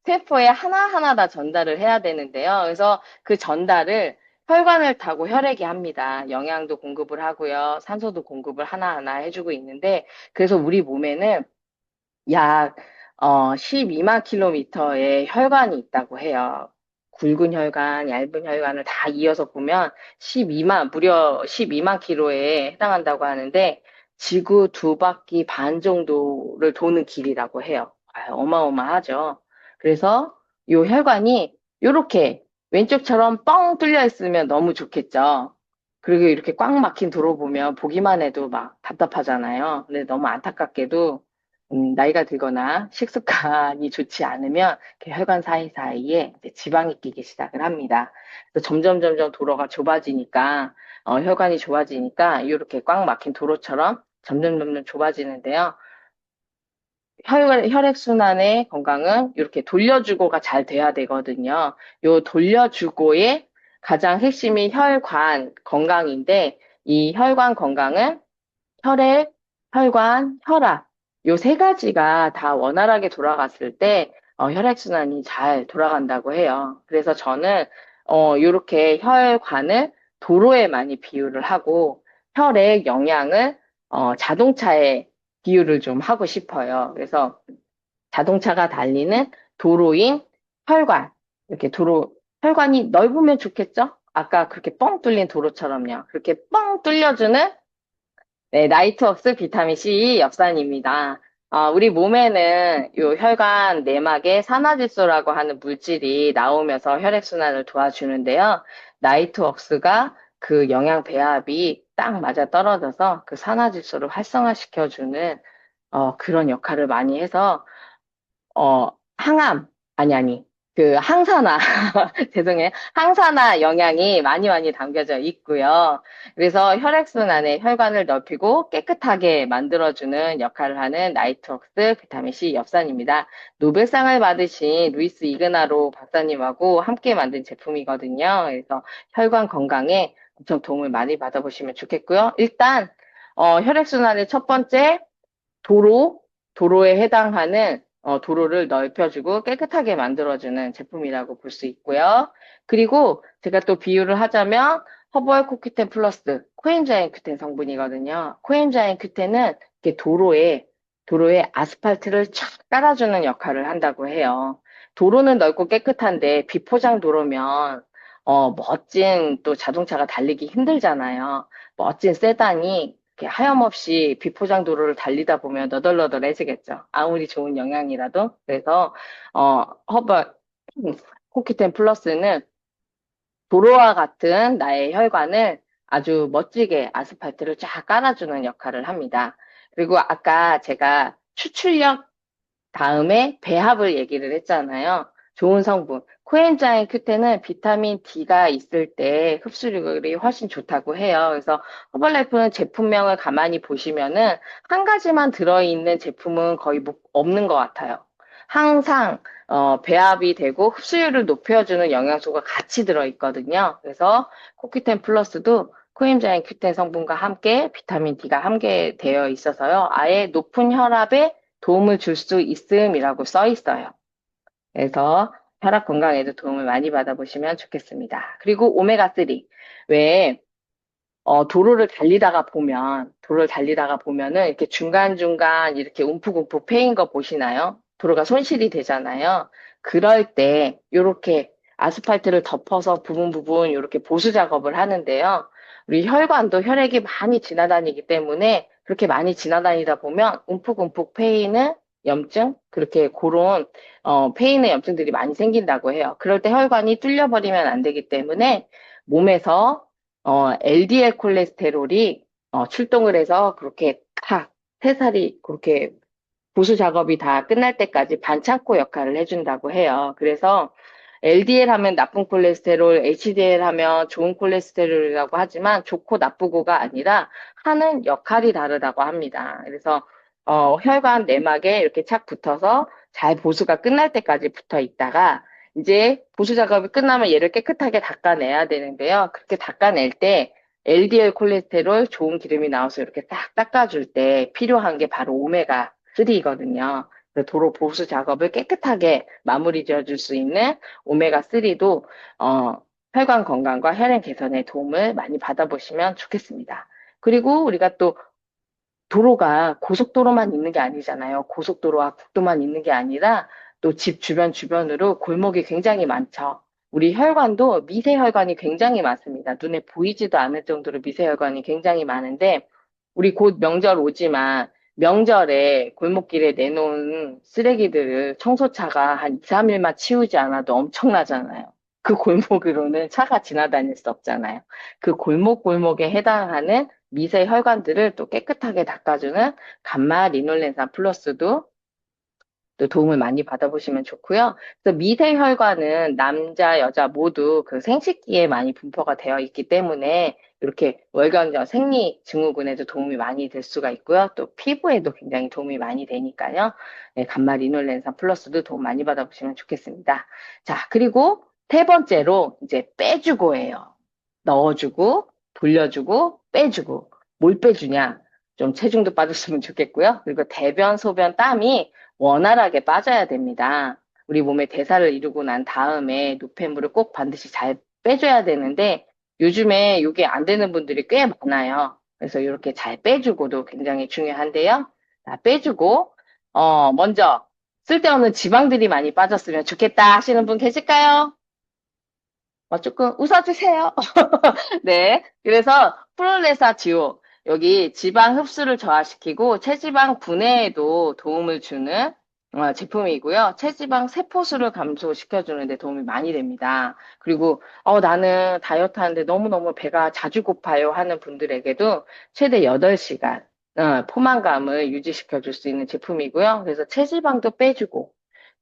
세포에 하나하나 다 전달을 해야 되는데요. 그래서 그 전달을 혈관을 타고 혈액이 합니다. 영양도 공급을 하고요. 산소도 공급을 하나하나 해주고 있는데, 그래서 우리 몸에는 약 12만 킬로미터의 혈관이 있다고 해요. 굵은 혈관, 얇은 혈관을 다 이어서 보면 무려 12만 킬로에 해당한다고 하는데 지구 2바퀴 반 정도를 도는 길이라고 해요. 어마어마하죠. 그래서 이 혈관이 이렇게 왼쪽처럼 뻥 뚫려 있으면 너무 좋겠죠. 그리고 이렇게 꽉 막힌 도로 보면 보기만 해도 막 답답하잖아요. 근데 너무 안타깝게도 나이가 들거나 식습관이 좋지 않으면 이렇게 혈관 사이사이에 이제 지방이 끼기 시작을 합니다. 그래서 점점 점점 도로가 좁아지니까 혈관이 좁아지니까 이렇게 꽉 막힌 도로처럼 점점 점점 좁아지는데요. 혈액순환의 건강은 이렇게 돌려주고가 잘 돼야 되거든요. 요 돌려주고의 가장 핵심이 혈관 건강인데 이 혈관 건강은 혈액, 혈관, 혈압 요 세 가지가 다 원활하게 돌아갔을 때 혈액순환이 잘 돌아간다고 해요. 그래서 저는 요렇게 혈관을 도로에 많이 비유를 하고 혈액 영양을 자동차에 비유를 좀 하고 싶어요. 그래서 자동차가 달리는 도로인 혈관 이렇게 혈관이 넓으면 좋겠죠? 아까 그렇게 뻥 뚫린 도로처럼요. 그렇게 뻥 뚫려주는 네, 나이트웍스 비타민 C 엽산입니다. 우리 몸에는 요 혈관 내막에 산화질소라고 하는 물질이 나오면서 혈액순환을 도와주는데요. 나이트웍스가 그 영양 배합이 딱 맞아 떨어져서 그 산화질소를 활성화시켜주는 그런 역할을 많이 해서 항암, 아니. 그 항산화, 죄송해요. 항산화 영양이 많이 많이 담겨져 있고요. 그래서 혈액순환에 혈관을 넓히고 깨끗하게 만들어주는 역할을 하는 나이트웍스 비타민C 엽산입니다. 노벨상을 받으신 루이스 이그나로 박사님하고 함께 만든 제품이거든요. 그래서 혈관 건강에 엄청 도움을 많이 받아보시면 좋겠고요. 일단, 혈액순환의 첫 번째, 도로, 도로에 해당하는 도로를 넓혀주고 깨끗하게 만들어주는 제품이라고 볼 수 있고요. 그리고 제가 또 비유를 하자면 허벌 코큐텐 플러스 코엔자임 큐텐 성분이거든요. 코엔자임 큐텐은 이렇게 도로에 아스팔트를 촥 깔아주는 역할을 한다고 해요. 도로는 넓고 깨끗한데 비포장 도로면 멋진 또 자동차가 달리기 힘들잖아요. 멋진 세단이 이렇게 하염없이 비포장 도로를 달리다 보면 너덜너덜해지겠죠. 아무리 좋은 영양이라도. 그래서 허벌 코키텐 플러스는 도로와 같은 나의 혈관을 아주 멋지게 아스팔트를 쫙 깔아주는 역할을 합니다. 그리고 아까 제가 추출력 다음에 배합을 얘기를 했잖아요. 좋은 성분. 코엔자임 큐텐은 비타민 D가 있을 때 흡수력이 훨씬 좋다고 해요. 그래서 허벌라이프는 제품명을 가만히 보시면은 한 가지만 들어있는 제품은 거의 없는 것 같아요. 항상 배합이 되고 흡수율을 높여주는 영양소가 같이 들어있거든요. 그래서 코큐텐 플러스도 코엔자임 큐텐 성분과 함께 비타민 D가 함께 되어 있어서요. 아예 높은 혈압에 도움을 줄 수 있음이라고 써 있어요. 그래서 혈압 건강에도 도움을 많이 받아보시면 좋겠습니다. 그리고 오메가3. 왜, 도로를 달리다가 보면은 이렇게 중간중간 이렇게 움푹움푹 패인 거 보시나요? 도로가 손실이 되잖아요. 그럴 때, 요렇게 아스팔트를 덮어서 부분 부분 이렇게 보수 작업을 하는데요. 우리 혈관도 혈액이 많이 지나다니기 때문에 그렇게 많이 지나다니다 보면 움푹움푹 패이는 염증? 그렇게 그런, 패이는 염증들이 많이 생긴다고 해요. 그럴 때 혈관이 뚫려버리면 안 되기 때문에 몸에서 LDL 콜레스테롤이 출동을 해서 그렇게 탁 새살이 그렇게 보수 작업이 다 끝날 때까지 반창고 역할을 해준다고 해요. 그래서 LDL 하면 나쁜 콜레스테롤, HDL 하면 좋은 콜레스테롤이라고 하지만 좋고 나쁘고가 아니라 하는 역할이 다르다고 합니다. 그래서 혈관 내막에 이렇게 착 붙어서 잘 보수가 끝날 때까지 붙어 있다가 이제 보수 작업이 끝나면 얘를 깨끗하게 닦아내야 되는데요. 그렇게 닦아낼 때 LDL 콜레스테롤 좋은 기름이 나와서 이렇게 딱 닦아줄 때 필요한 게 바로 오메가3거든요. 도로 보수 작업을 깨끗하게 마무리 지어줄 수 있는 오메가3도 혈관 건강과 혈행 개선에 도움을 많이 받아보시면 좋겠습니다. 그리고 우리가 또 도로가 고속도로만 있는 게 아니잖아요. 고속도로와 국도만 있는 게 아니라 또 집 주변으로 골목이 굉장히 많죠. 우리 혈관도 미세혈관이 굉장히 많습니다. 눈에 보이지도 않을 정도로 미세혈관이 굉장히 많은데 우리 곧 명절 오지만 명절에 골목길에 내놓은 쓰레기들을 청소차가 한 2, 3일만 치우지 않아도 엄청나잖아요. 그 골목으로는 차가 지나다닐 수 없잖아요. 그 골목골목에 해당하는 미세 혈관들을 또 깨끗하게 닦아주는 감마 리놀렌산 플러스도 또 도움을 많이 받아보시면 좋고요. 그래서 미세혈관은 남자, 여자 모두 그 생식기에 많이 분포가 되어 있기 때문에 이렇게 월경정 생리 증후군에도 도움이 많이 될 수가 있고요. 또 피부에도 굉장히 도움이 많이 되니까요. 네, 감마 리놀렌산 플러스도 도움 많이 받아보시면 좋겠습니다. 자, 그리고 세 번째로 이제 빼주고예요. 넣어주고, 돌려주고, 빼주고. 뭘 빼주냐? 좀 체중도 빠졌으면 좋겠고요. 그리고 대변, 소변, 땀이 원활하게 빠져야 됩니다. 우리 몸의 대사를 이루고 난 다음에 노폐물을 꼭 반드시 잘 빼줘야 되는데 요즘에 이게 안 되는 분들이 꽤 많아요. 그래서 이렇게 잘 빼주고도 굉장히 중요한데요. 자, 빼주고 먼저 쓸데없는 지방들이 많이 빠졌으면 좋겠다 하시는 분 계실까요? 조금 웃어주세요. 네. 그래서 프롤레사 지오. 여기 지방 흡수를 저하시키고 체지방 분해에도 도움을 주는 제품이고요. 체지방 세포수를 감소시켜주는 데 도움이 많이 됩니다. 그리고 나는 다이어트 하는데 너무너무 배가 자주 고파요 하는 분들에게도 최대 8시간 포만감을 유지시켜 줄 수 있는 제품이고요. 그래서 체지방도 빼주고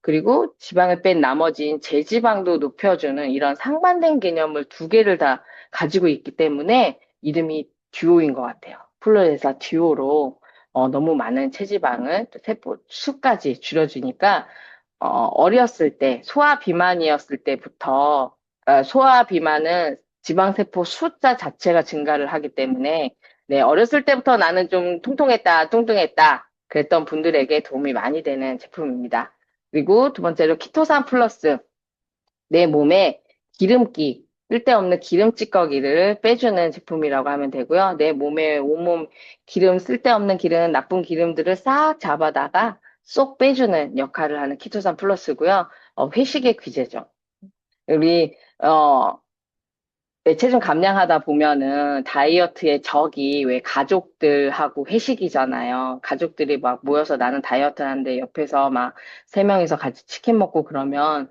그리고 지방을 뺀 나머지인 제지방도 높여주는 이런 상반된 개념을 두 개를 다 가지고 있기 때문에 이름이 듀오인 것 같아요. 플로레사 듀오로 너무 많은 체지방을 또 세포 수까지 줄여주니까 어렸을 때 소아 비만이었을 때부터 소아 비만은 지방세포 숫자 자체가 증가를 하기 때문에 네, 어렸을 때부터 나는 좀 통통했다, 뚱뚱했다 그랬던 분들에게 도움이 많이 되는 제품입니다. 그리고 두 번째로 키토산 플러스 내 몸에 기름기, 쓸데없는 기름 찌꺼기를 빼주는 제품이라고 하면 되고요. 내 몸에 온몸 기름, 쓸데없는 기름, 나쁜 기름들을 싹 잡아다가 쏙 빼주는 역할을 하는 키토산 플러스고요. 회식의 귀재죠. 우리 네, 체중 감량하다 보면은 다이어트의 적이 왜 가족들하고 회식이잖아요. 가족들이 막 모여서 나는 다이어트 하는데 옆에서 막 세 명이서 같이 치킨 먹고 그러면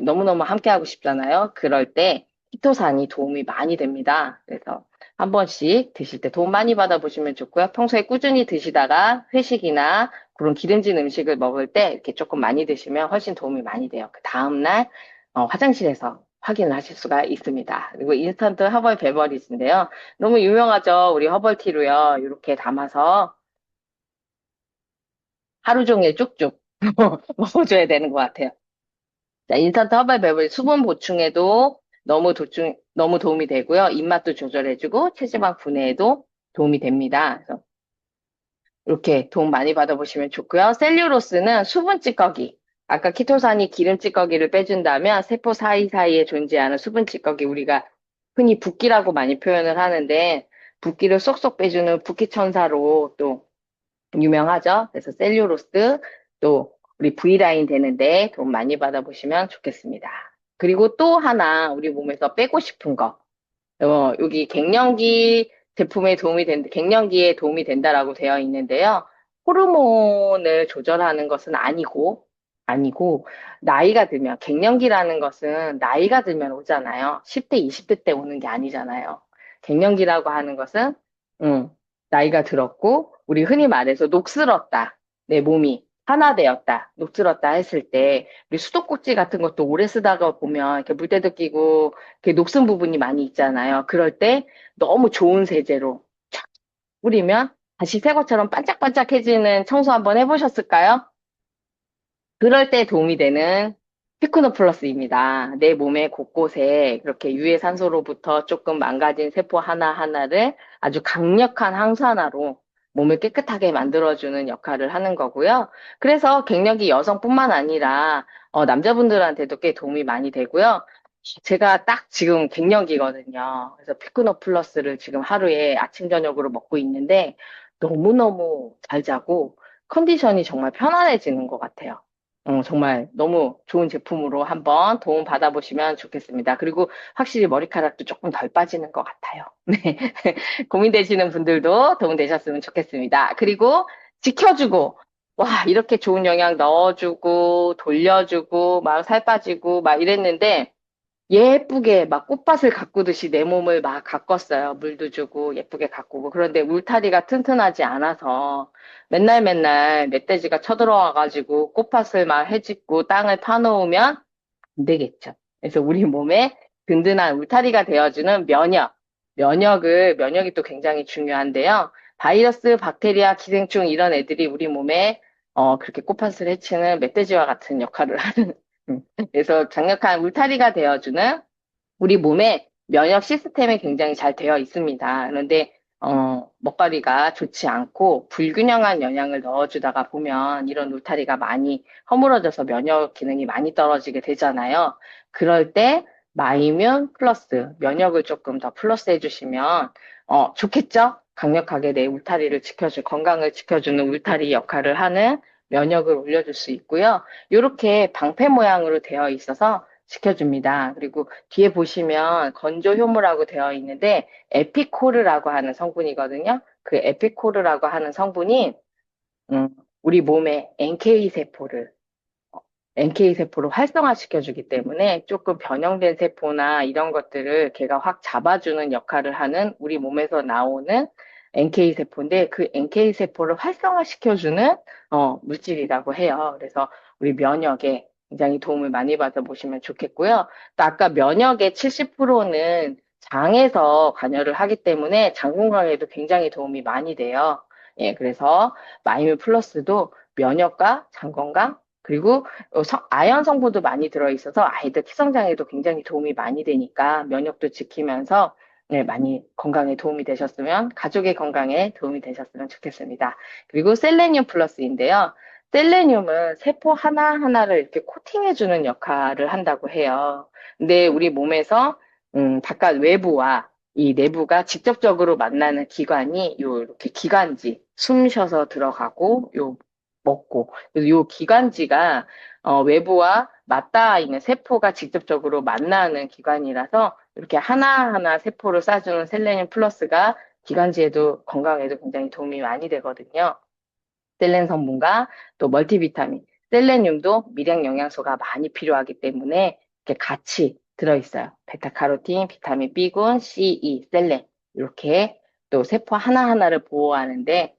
너무너무 함께하고 싶잖아요. 그럴 때 키토산이 도움이 많이 됩니다. 그래서 한 번씩 드실 때 도움 많이 받아보시면 좋고요. 평소에 꾸준히 드시다가 회식이나 그런 기름진 음식을 먹을 때 이렇게 조금 많이 드시면 훨씬 도움이 많이 돼요. 그 다음날 화장실에서 확인을 하실 수가 있습니다. 그리고 인스턴트 허벌 베버리지인데요. 너무 유명하죠. 우리 허벌티로요. 이렇게 담아서 하루 종일 쭉쭉 먹어줘야 되는 것 같아요. 자, 인스턴트 허벌 베버리지 수분 보충에도 너무 도움이 되고요. 입맛도 조절해주고 체지방 분해에도 도움이 됩니다. 그래서 이렇게 도움 많이 받아보시면 좋고요. 셀룰로스는 수분 찌꺼기. 아까 키토산이 기름 찌꺼기를 빼준다면 세포 사이사이에 존재하는 수분 찌꺼기 우리가 흔히 붓기라고 많이 표현을 하는데 붓기를 쏙쏙 빼주는 붓기 천사로 또 유명하죠. 그래서 셀룰로스 또 우리 V라인 되는데 도움 많이 받아보시면 좋겠습니다. 그리고 또 하나 우리 몸에서 빼고 싶은 거. 여기 갱년기 제품에 갱년기에 도움이 된다라고 되어 있는데요. 호르몬을 조절하는 것은 아니고, 나이가 들면, 갱년기라는 것은 나이가 들면 오잖아요. 10대, 20대 때 오는 게 아니잖아요. 갱년기라고 하는 것은, 음, 나이가 들었고, 우리 흔히 말해서 녹슬었다. 내 몸이 하나 되었다. 녹슬었다 했을 때, 우리 수도꼭지 같은 것도 오래 쓰다가 보면, 이렇게 물때도 끼고, 이렇게 녹슨 부분이 많이 있잖아요. 그럴 때 너무 좋은 세제로 촥 뿌리면 다시 새 것처럼 반짝반짝해지는 청소 한번 해보셨을까요? 그럴 때 도움이 되는 피크노 플러스입니다. 내 몸의 곳곳에 그렇게 유해 산소로부터 조금 망가진 세포 하나하나를 아주 강력한 항산화로 몸을 깨끗하게 만들어주는 역할을 하는 거고요. 그래서 갱년기 여성뿐만 아니라 남자분들한테도 꽤 도움이 많이 되고요. 제가 딱 지금 갱년기거든요. 그래서 피크노 플러스를 지금 하루에 아침, 저녁으로 먹고 있는데 너무너무 잘 자고 컨디션이 정말 편안해지는 것 같아요. 정말 너무 좋은 제품으로 한번 도움 받아보시면 좋겠습니다. 그리고 확실히 머리카락도 조금 덜 빠지는 것 같아요. 네. 고민되시는 분들도 도움 되셨으면 좋겠습니다. 그리고 지켜주고, 와, 이렇게 좋은 영양 넣어주고, 돌려주고, 막 살 빠지고, 막 이랬는데, 예쁘게 막 꽃밭을 가꾸듯이 내 몸을 막 가꿨어요. 물도 주고 예쁘게 가꾸고. 그런데 울타리가 튼튼하지 않아서 맨날 맨날 멧돼지가 쳐들어와가지고 꽃밭을 막 해짓고 땅을 파놓으면 안 되겠죠. 그래서 우리 몸에 든든한 울타리가 되어주는 면역. 면역이 또 굉장히 중요한데요. 바이러스, 박테리아, 기생충 이런 애들이 우리 몸에 그렇게 꽃밭을 해치는 멧돼지와 같은 역할을 하는 그래서 강력한 울타리가 되어주는 우리 몸의 면역 시스템이 굉장히 잘 되어 있습니다. 그런데 먹거리가 좋지 않고 불균형한 영양을 넣어주다가 보면 이런 울타리가 많이 허물어져서 면역 기능이 많이 떨어지게 되잖아요. 그럴 때 마이뮨 플러스 면역을 조금 더 플러스 해주시면 좋겠죠? 강력하게 내 울타리를 건강을 지켜주는 울타리 역할을 하는 면역을 올려줄 수 있고요. 이렇게 방패 모양으로 되어 있어서 지켜줍니다. 그리고 뒤에 보시면 건조 효모라고 되어 있는데 에피코르라고 하는 성분이거든요. 그 에피코르라고 하는 성분이 음, 우리 몸의 NK 세포를 활성화시켜주기 때문에 조금 변형된 세포나 이런 것들을 걔가 확 잡아주는 역할을 하는 우리 몸에서 나오는 NK 세포인데 그 NK 세포를 활성화시켜주는 물질이라고 해요. 그래서 우리 면역에 굉장히 도움을 많이 받아보시면 좋겠고요. 또 아까 면역의 70%는 장에서 관여를 하기 때문에 장 건강에도 굉장히 도움이 많이 돼요. 예, 그래서 마이뮤 플러스도 면역과 장 건강 그리고 아연 성분도 많이 들어있어서 아이들 키성장에도 굉장히 도움이 많이 되니까 면역도 지키면서 네, 많이 건강에 도움이 되셨으면, 가족의 건강에 도움이 되셨으면 좋겠습니다. 그리고 셀레늄 플러스인데요. 셀레늄은 세포 하나하나를 이렇게 코팅해주는 역할을 한다고 해요. 근데 우리 몸에서, 바깥 외부와 이 내부가 직접적으로 만나는 기관이 요 이렇게 기관지, 숨 쉬어서 들어가고, 요 먹고, 그래서 요 기관지가 외부와 맞닿아 있는 세포가 직접적으로 만나는 기관이라서 이렇게 하나하나 세포를 쏴주는 셀레늄 플러스가 기관지에도 건강에도 굉장히 도움이 많이 되거든요. 셀렌 성분과 또 멀티비타민, 셀레늄도 미량 영양소가 많이 필요하기 때문에 이렇게 같이 들어있어요. 베타카로틴, 비타민 B군, C, E, 셀렌 이렇게 또 세포 하나하나를 보호하는데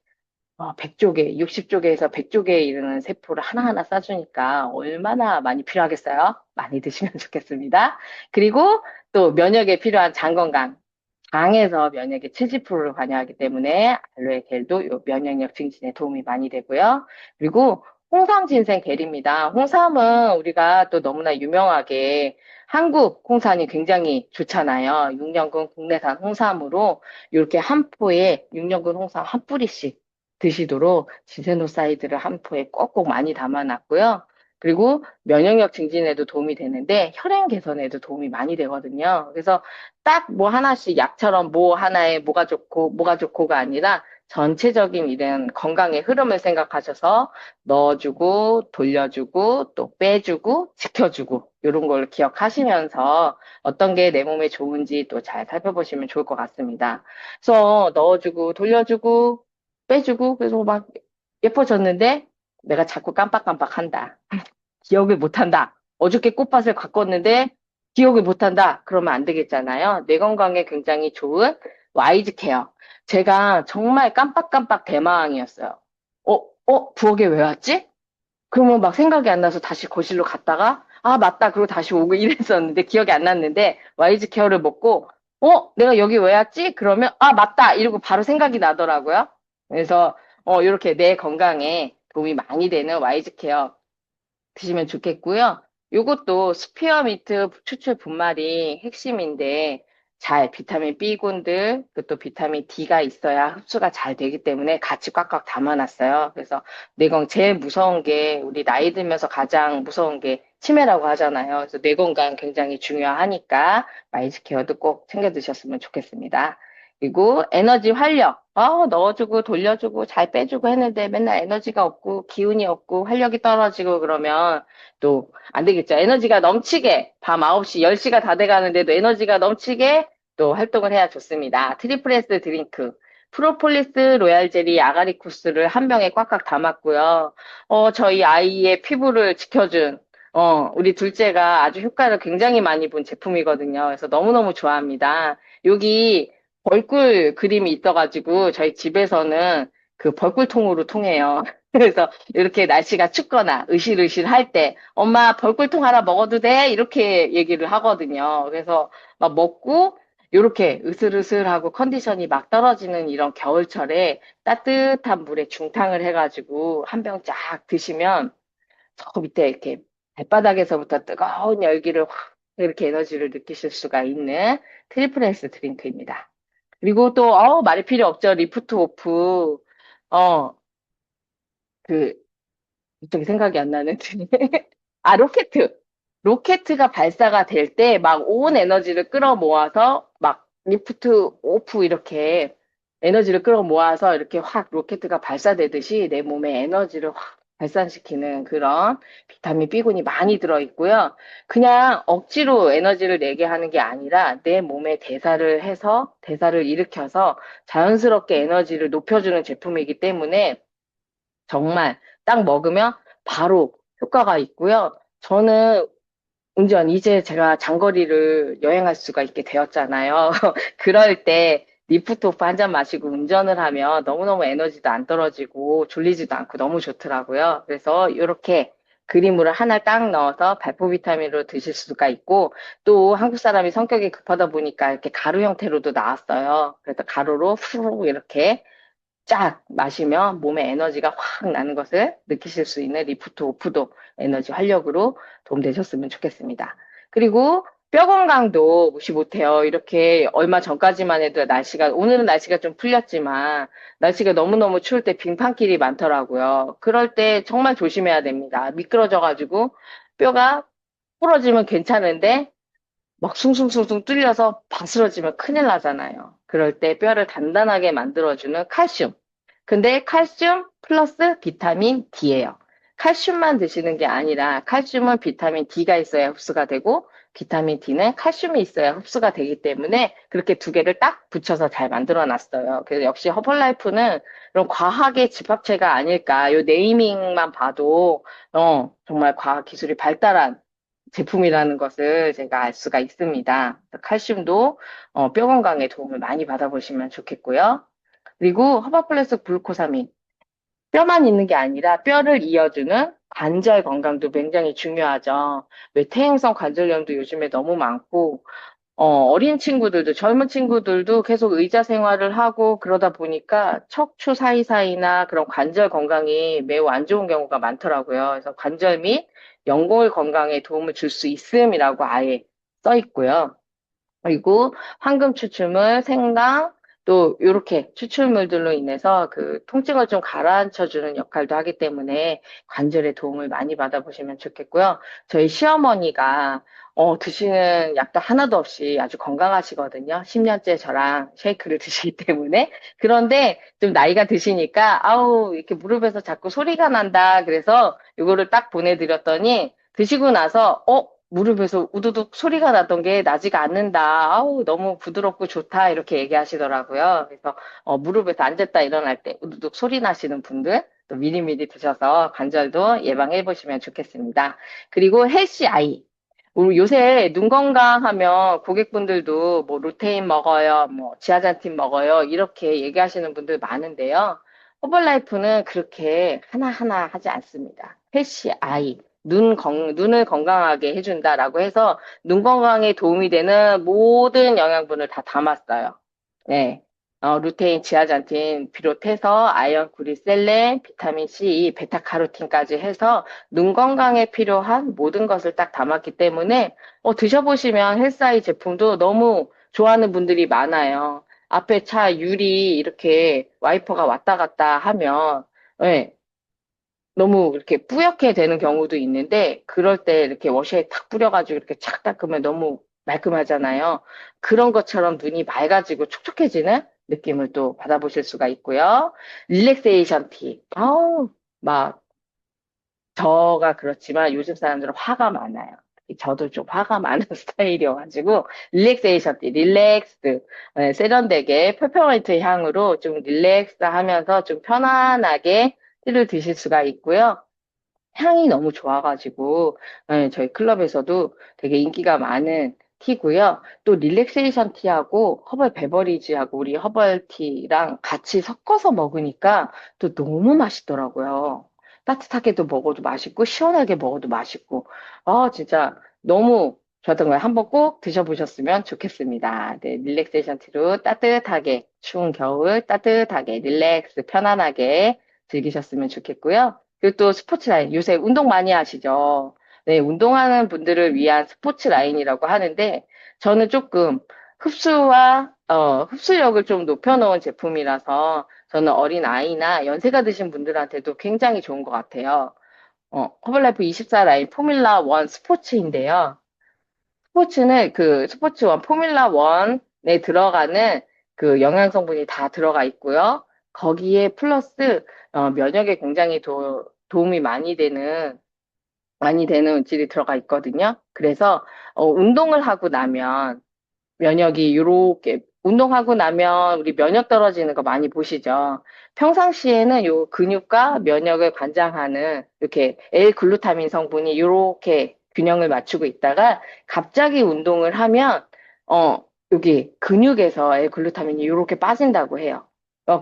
100조개, 60조개에서 100조개에 이르는 세포를 하나하나 싸주니까 얼마나 많이 필요하겠어요? 많이 드시면 좋겠습니다. 그리고 또 면역에 필요한 장 건강. 장에서 면역의 70%를 관여하기 때문에 알로에 겔도 요 면역력 증진에 도움이 많이 되고요. 그리고 홍삼 진생 겔입니다. 홍삼은 우리가 또 너무나 유명하게 한국 홍삼이 굉장히 좋잖아요. 6년근 국내산 홍삼으로 이렇게 한 포에 6년근 홍삼 한 뿌리씩 드시도록 지세노사이드를 한 포에 꼭꼭 많이 담아놨고요. 그리고 면역력 증진에도 도움이 되는데 혈행 개선에도 도움이 많이 되거든요. 그래서 딱 뭐 하나씩 약처럼 뭐 하나에 뭐가 좋고가 아니라 전체적인 이런 건강의 흐름을 생각하셔서 넣어주고 돌려주고 또 빼주고 지켜주고 이런 걸 기억하시면서 어떤 게 내 몸에 좋은지 또 잘 살펴보시면 좋을 것 같습니다. 그래서 넣어주고 돌려주고 빼주고 그래서 막 예뻐졌는데 내가 자꾸 깜빡깜빡한다. 기억을 못한다. 어저께 꽃밭을 가꿨는데 기억을 못한다. 그러면 안 되겠잖아요. 뇌 건강에 굉장히 좋은 와이즈 케어. 제가 정말 깜빡깜빡 대마왕이었어요. 부엌에 왜 왔지? 그러면 막 생각이 안 나서 다시 거실로 갔다가, 아, 맞다. 그리고 다시 오고 이랬었는데, 기억이 안 났는데, 와이즈 케어를 먹고, 내가 여기 왜 왔지? 그러면, 아, 맞다. 이러고 바로 생각이 나더라고요. 그래서, 이렇게 내 건강에 도움이 많이 되는 와이즈 케어 드시면 좋겠고요. 요것도 스피어미트 추출 분말이 핵심인데 비타민 B군들, 또 비타민 D가 있어야 흡수가 잘 되기 때문에 같이 꽉꽉 담아놨어요. 그래서 뇌건 제일 무서운 게 우리 나이 들면서 가장 무서운 게 치매라고 하잖아요. 그래서 뇌 건강 굉장히 중요하니까 마이즈 케어도 꼭 챙겨 드셨으면 좋겠습니다. 그리고 에너지 활력. 넣어주고 돌려주고 잘 빼주고 했는데 맨날 에너지가 없고 기운이 없고 활력이 떨어지고 그러면 또 안 되겠죠. 에너지가 넘치게 밤 9시, 10시가 다 돼가는데도 에너지가 넘치게 또 활동을 해야 좋습니다. 트리플레스 드링크. 프로폴리스 로얄 젤리 아가리쿠스를 한 병에 꽉꽉 담았고요. 저희 아이의 피부를 지켜준 우리 둘째가 아주 효과를 굉장히 많이 본 제품이거든요. 그래서 너무너무 좋아합니다. 여기 벌꿀 그림이 있어가지고 저희 집에서는 그 벌꿀통으로 통해요. 그래서 이렇게 날씨가 춥거나 으실으실 할 때 엄마 벌꿀통 하나 먹어도 돼? 이렇게 얘기를 하거든요. 그래서 막 먹고 이렇게 으슬으슬하고 컨디션이 막 떨어지는 이런 겨울철에 따뜻한 물에 중탕을 해가지고 한 병 쫙 드시면 저 밑에 이렇게 발바닥에서부터 뜨거운 열기를 확 이렇게 에너지를 느끼실 수가 있는 트리플 헬스 드링크입니다. 그리고 또, 말이 필요 없죠. 리프트 오프. 어, 그, 갑자기 생각이 안 나는데. 아, 로켓. 로켓가 발사가 될 때 막 온 에너지를 끌어모아서 막 리프트 오프 이렇게 에너지를 끌어모아서 이렇게 확 로켓가 발사되듯이 내 몸에 에너지를 확 발산시키는 그런 비타민 B군이 많이 들어있고요. 그냥 억지로 에너지를 내게 하는 게 아니라 내 몸에 대사를 해서 대사를 일으켜서 자연스럽게 에너지를 높여주는 제품이기 때문에 정말 딱 먹으면 바로 효과가 있고요. 저는 이제 제가 장거리를 여행할 수가 있게 되었잖아요. 그럴 때 리프토프 한 잔 마시고 운전을 하면 너무너무 에너지도 안 떨어지고 졸리지도 않고 너무 좋더라고요. 그래서 이렇게 그림으로 하나 딱 넣어서 발포 비타민으로 드실 수가 있고 또 한국 사람이 성격이 급하다 보니까 이렇게 가루 형태로도 나왔어요. 그래서 가루로 후 이렇게 쫙 마시면 몸에 에너지가 확 나는 것을 느끼실 수 있는 리프트 오프도 에너지 활력으로 도움되셨으면 좋겠습니다. 그리고 뼈 건강도 무시 못해요. 이렇게 얼마 전까지만 해도 오늘은 날씨가 좀 풀렸지만 날씨가 너무너무 추울 때 빙판길이 많더라고요. 그럴 때 정말 조심해야 됩니다. 미끄러져가지고 뼈가 부러지면 괜찮은데 막 숭숭숭숭 뚫려서 바스러지면 큰일 나잖아요. 그럴 때 뼈를 단단하게 만들어주는 칼슘. 근데 칼슘 플러스 비타민 D예요. 칼슘만 드시는 게 아니라 칼슘은 비타민 D가 있어야 흡수가 되고 비타민 D는 칼슘이 있어야 흡수가 되기 때문에 그렇게 두 개를 딱 붙여서 잘 만들어 놨어요. 그래서 역시 허벌라이프는 그런 과학의 집합체가 아닐까. 요 네이밍만 봐도 정말 과학 기술이 발달한 제품이라는 것을 제가 알 수가 있습니다. 칼슘도 뼈 건강에 도움을 많이 받아보시면 좋겠고요. 그리고 허바플러스 글루코사민. 뼈만 있는 게 아니라 뼈를 이어주는 관절 건강도 굉장히 중요하죠. 왜 퇴행성 관절염도 요즘에 너무 많고, 어린 친구들도, 젊은 친구들도 계속 의자 생활을 하고 그러다 보니까 척추 사이사이나 그런 관절 건강이 매우 안 좋은 경우가 많더라고요. 그래서 관절 및 연골 건강에 도움을 줄 수 있음이라고 아예 써 있고요. 그리고 황금 추출물, 생강, 또 이렇게 추출물들로 인해서 그 통증을 좀 가라앉혀주는 역할도 하기 때문에 관절에 도움을 많이 받아보시면 좋겠고요. 저희 시어머니가 드시는 약도 하나도 없이 아주 건강하시거든요. 10년째 저랑 쉐이크를 드시기 때문에. 그런데 좀 나이가 드시니까 아우 이렇게 무릎에서 자꾸 소리가 난다. 그래서 이거를 딱 보내드렸더니 드시고 나서 무릎에서 우두둑 소리가 나던 게 나지가 않는다. 아우, 너무 부드럽고 좋다. 이렇게 얘기하시더라고요. 그래서 무릎에서 앉았다 일어날 때 우두둑 소리 나시는 분들 또 미리미리 드셔서 관절도 예방해 보시면 좋겠습니다. 그리고 헬시 아이. 우리 요새 눈 건강하면 고객분들도 뭐 루테인 먹어요, 뭐 지아잔틴 먹어요, 이렇게 얘기하시는 분들 많은데요. 허벌라이프는 그렇게 하나하나 하지 않습니다. 헬시 아이. 눈을 건강하게 해준다라고 해서 눈 건강에 도움이 되는 모든 영양분을 다 담았어요. 네. 루테인, 지아잔틴 비롯해서 아연, 구리, 셀렌, 비타민 C, 베타카로틴까지 해서 눈 건강에 필요한 모든 것을 딱 담았기 때문에 드셔보시면 헬스아이 제품도 너무 좋아하는 분들이 많아요. 앞에 차 유리 이렇게 와이퍼가 왔다 갔다 하면 네, 너무 이렇게 뿌옇게 되는 경우도 있는데, 그럴 때 이렇게 워시에 탁 뿌려가지고 이렇게 착 닦으면 너무 말끔하잖아요. 그런 것처럼 눈이 맑아지고 촉촉해지는 느낌을 또 받아보실 수가 있고요. 릴렉세이션 티. 막, 저가 그렇지만 요즘 사람들은 화가 많아요. 저도 좀 화가 많은 스타일이어가지고, 릴렉세이션 티, 릴렉스, 세련되게 페퍼민트 향으로 좀 릴렉스 하면서 좀 편안하게 티를 드실 수가 있고요. 향이 너무 좋아가지고, 예, 저희 클럽에서도 되게 인기가 많은 티고요. 또 릴렉세이션 티하고 허벌 베버리지하고 우리 허벌 티랑 같이 섞어서 먹으니까 또 너무 맛있더라고요. 따뜻하게도 먹어도 맛있고, 시원하게 먹어도 맛있고, 진짜 너무 좋았던 거예요. 한번 꼭 드셔보셨으면 좋겠습니다. 네, 릴렉세이션 티로 따뜻하게, 추운 겨울 따뜻하게, 릴렉스, 편안하게 즐기셨으면 좋겠고요. 그리고 또 스포츠 라인, 요새 운동 많이 하시죠? 네, 운동하는 분들을 위한 스포츠 라인이라고 하는데, 저는 조금 흡수력을 좀 높여놓은 제품이라서, 저는 어린 아이나 연세가 드신 분들한테도 굉장히 좋은 것 같아요. 허블라이프 24 라인 포뮬라 1 스포츠인데요. 스포츠는 그 스포츠 원 포뮬라 1에 들어가는 그 영양 성분이 다 들어가 있고요. 거기에 플러스 면역에 굉장히 도움이 많이 되는 질이 들어가 있거든요. 그래서 운동을 하고 나면 면역이 요렇게 운동하고 나면 우리 면역 떨어지는 거 많이 보시죠. 평상시에는 요 근육과 면역을 관장하는 이렇게 L글루타민 성분이 요렇게 균형을 맞추고 있다가 갑자기 운동을 하면 여기 근육에서 L글루타민이 요렇게 빠진다고 해요.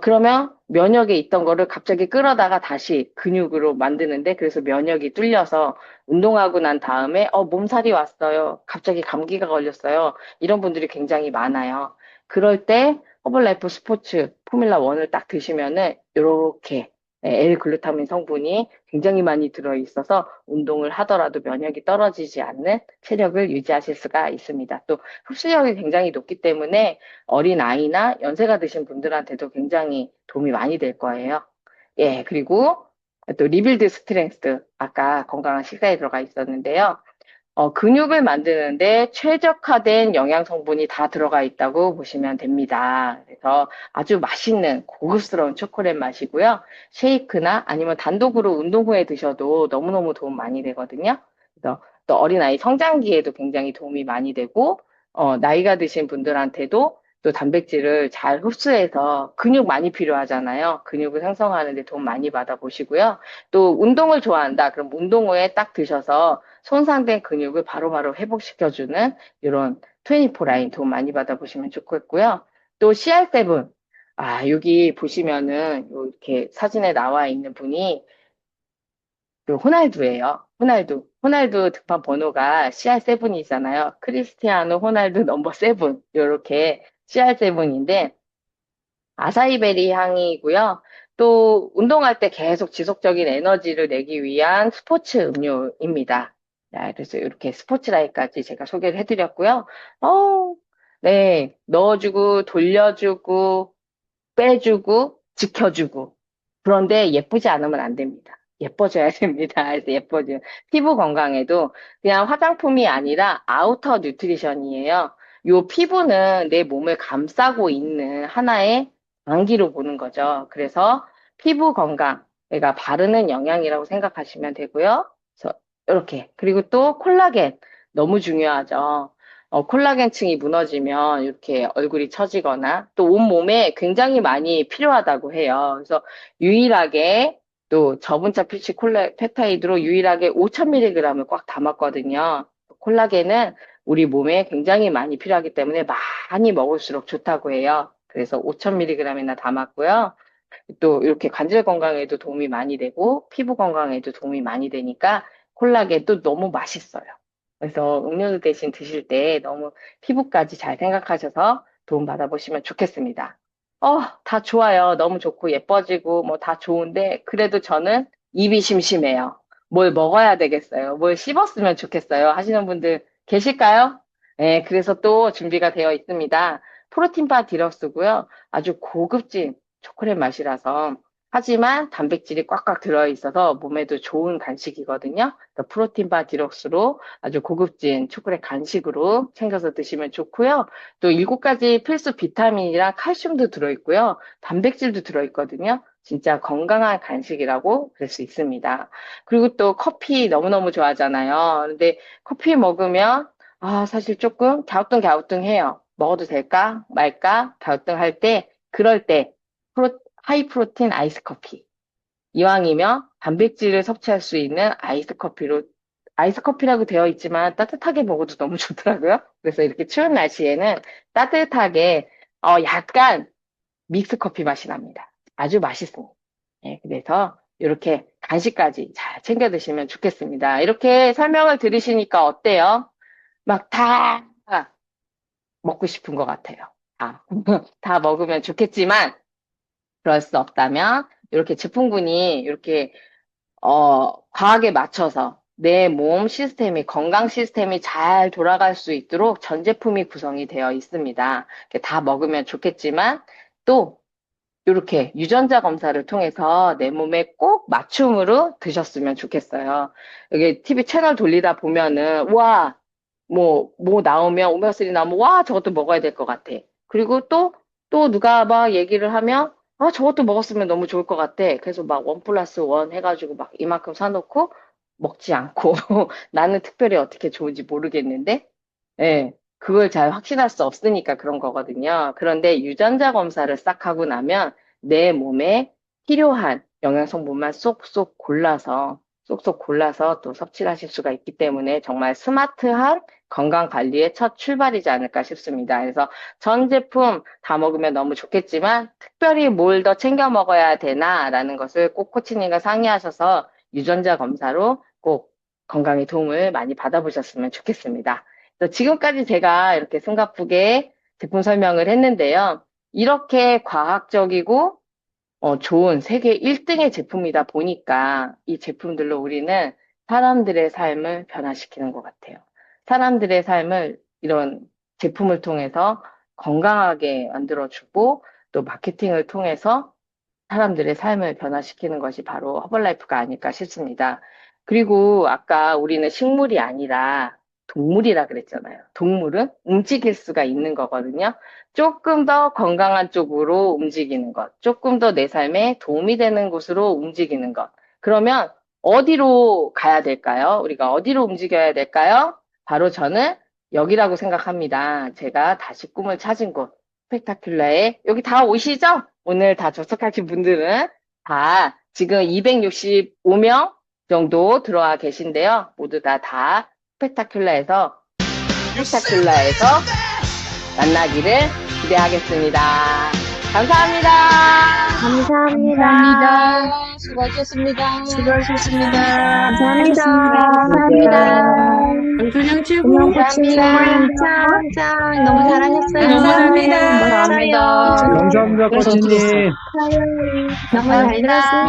그러면 면역에 있던 거를 갑자기 끌어다가 다시 근육으로 만드는데 그래서 면역이 뚫려서 운동하고 난 다음에 몸살이 왔어요. 갑자기 감기가 걸렸어요. 이런 분들이 굉장히 많아요. 그럴 때 허블라이프 스포츠 포뮬라 1을 딱 드시면은 이렇게 L글루타민 성분이 굉장히 많이 들어있어서 운동을 하더라도 면역이 떨어지지 않는 체력을 유지하실 수가 있습니다. 또 흡수력이 굉장히 높기 때문에 어린 아이나 연세가 드신 분들한테도 굉장히 도움이 많이 될 거예요. 예, 그리고 또 리빌드 스트렝스 아까 건강한 식사에 들어가 있었는데요. 근육을 만드는데 최적화된 영양 성분이 다 들어가 있다고 보시면 됩니다. 그래서 아주 맛있는 고급스러운 초콜릿 맛이고요. 쉐이크나 아니면 단독으로 운동 후에 드셔도 너무너무 도움 많이 되거든요. 그래서 또 어린아이 성장기에도 굉장히 도움이 많이 되고, 나이가 드신 분들한테도 또 단백질을 잘 흡수해서 근육 많이 필요하잖아요. 근육을 생성하는 데 도움 많이 받아보시고요. 또 운동을 좋아한다. 그럼 운동 후에 딱 드셔서 손상된 근육을 바로바로 회복시켜주는 이런 24 라인 도움 많이 받아보시면 좋겠고요. 또 CR7. 여기 보시면은 이렇게 사진에 나와 있는 분이 그 호날두예요. 호날두 등판 번호가 CR7이잖아요. 크리스티아노 호날두 넘버 7. 이렇게 CR7인데 아사이베리 향이고요. 또 운동할 때 계속 지속적인 에너지를 내기 위한 스포츠 음료입니다. 자, 그래서 이렇게 스포츠라이까지 제가 소개를 해드렸고요. 네, 넣어주고 돌려주고 빼주고 지켜주고 그런데 예쁘지 않으면 안 됩니다. 예뻐져야 됩니다. 그래서 예뻐져. 피부 건강에도 그냥 화장품이 아니라 아우터 뉴트리션이에요. 요 피부는 내 몸을 감싸고 있는 하나의 장기로 보는 거죠. 그래서 피부 건강, 내가 바르는 영양이라고 생각하시면 되고요. 그래서 이렇게. 그리고 또 콜라겐 너무 중요하죠. 콜라겐층이 무너지면 이렇게 얼굴이 처지거나 또 온몸에 굉장히 많이 필요하다고 해요. 그래서 유일하게 또 저분자 피치 펩타이드로 유일하게 5,000mg을 꽉 담았거든요. 콜라겐은 우리 몸에 굉장히 많이 필요하기 때문에 많이 먹을수록 좋다고 해요. 그래서 5,000mg이나 담았고요. 또 이렇게 관절 건강에도 도움이 많이 되고 피부 건강에도 도움이 많이 되니까 콜라겐도 너무 맛있어요. 그래서 음료 대신 드실 때 너무 피부까지 잘 생각하셔서 도움 받아보시면 좋겠습니다. 다 좋아요. 너무 좋고 예뻐지고 뭐 다 좋은데 그래도 저는 입이 심심해요. 뭘 먹어야 되겠어요. 뭘 씹었으면 좋겠어요. 하시는 분들 계실까요? 네, 그래서 또 준비가 되어 있습니다. 프로틴바 디럭스고요. 아주 고급진 초콜릿 맛이라서 하지만 단백질이 꽉꽉 들어있어서 몸에도 좋은 간식이거든요. 그래서 프로틴바 디럭스로 아주 고급진 초콜릿 간식으로 챙겨서 드시면 좋고요. 또 7가지 필수 비타민이랑 칼슘도 들어있고요. 단백질도 들어있거든요. 진짜 건강한 간식이라고 그럴 수 있습니다. 그리고 또 커피 너무너무 좋아하잖아요. 근데 커피 먹으면 사실 조금 갸우뚱해요. 먹어도 될까 말까 갸우뚱할 때 그럴 때 하이 프로틴 아이스 커피. 이왕이면 단백질을 섭취할 수 있는 아이스 커피라고 되어 있지만 따뜻하게 먹어도 너무 좋더라고요. 그래서 이렇게 추운 날씨에는 따뜻하게, 약간 믹스 커피 맛이 납니다. 아주 맛있습니다. 예, 그래서 이렇게 간식까지 잘 챙겨 드시면 좋겠습니다. 이렇게 설명을 들으시니까 어때요? 막 다 먹고 싶은 것 같아요. 다, 다 먹으면 좋겠지만, 그럴 수 없다면, 이렇게 제품군이 이렇게, 과학에 맞춰서 내 몸 시스템이, 건강 시스템이 잘 돌아갈 수 있도록 전 제품이 구성이 되어 있습니다. 이렇게 다 먹으면 좋겠지만, 또 이렇게 유전자 검사를 통해서 내 몸에 꼭 맞춤으로 드셨으면 좋겠어요. 여기 TV 채널 돌리다 보면은, 와, 뭐 나오면, 오메가3 나오면, 와, 저것도 먹어야 될 것 같아. 그리고 또 누가 막 얘기를 하면, 아, 저것도 먹었으면 너무 좋을 것 같아. 그래서 막 1+1 해가지고 막 이만큼 사놓고 먹지 않고, 나는 특별히 어떻게 좋은지 모르겠는데, 예, 그걸 잘 확신할 수 없으니까 그런 거거든요. 그런데 유전자 검사를 싹 하고 나면 내 몸에 필요한 영양 성분만 쏙쏙 골라서 또 섭취를 하실 수가 있기 때문에 정말 스마트한 건강 관리의 첫 출발이지 않을까 싶습니다. 그래서 전 제품 다 먹으면 너무 좋겠지만 특별히 뭘 더 챙겨 먹어야 되나라는 것을 꼭 코치님과 상의하셔서 유전자 검사로 꼭 건강에 도움을 많이 받아보셨으면 좋겠습니다. 그래서 지금까지 제가 이렇게 숨가쁘게 제품 설명을 했는데요. 이렇게 과학적이고 좋은 세계 1등의 제품이다 보니까 이 제품들로 우리는 사람들의 삶을 변화시키는 것 같아요. 사람들의 삶을 이런 제품을 통해서 건강하게 만들어주고 또 마케팅을 통해서 사람들의 삶을 변화시키는 것이 바로 허벌라이프가 아닐까 싶습니다. 그리고 아까 우리는 식물이 아니라 동물이라 그랬잖아요. 동물은 움직일 수가 있는 거거든요. 조금 더 건강한 쪽으로 움직이는 것, 조금 더 내 삶에 도움이 되는 곳으로 움직이는 것. 그러면 어디로 가야 될까요? 우리가 어디로 움직여야 될까요? 바로 저는 여기라고 생각합니다. 제가 다시 꿈을 찾은 곳, 스펙타큘러에 여기 다 오시죠? 오늘 다 접속하신 분들은 다 지금 265명 정도 들어와 계신데요. 모두 다 스펙타큘러에서 만나기를 기대하겠습니다. 감사합니다. 감사합니다. 감사합니다. 수고하셨습니다. 수고하셨습니다. 감사합니다. 감사합니다. 정준영 최고. 고마워, 코치님. 짱. 너무 잘하셨어요. 감사합니다. 감사합니다. 감사합니다, 코치님. 너무 잘 들었습니다.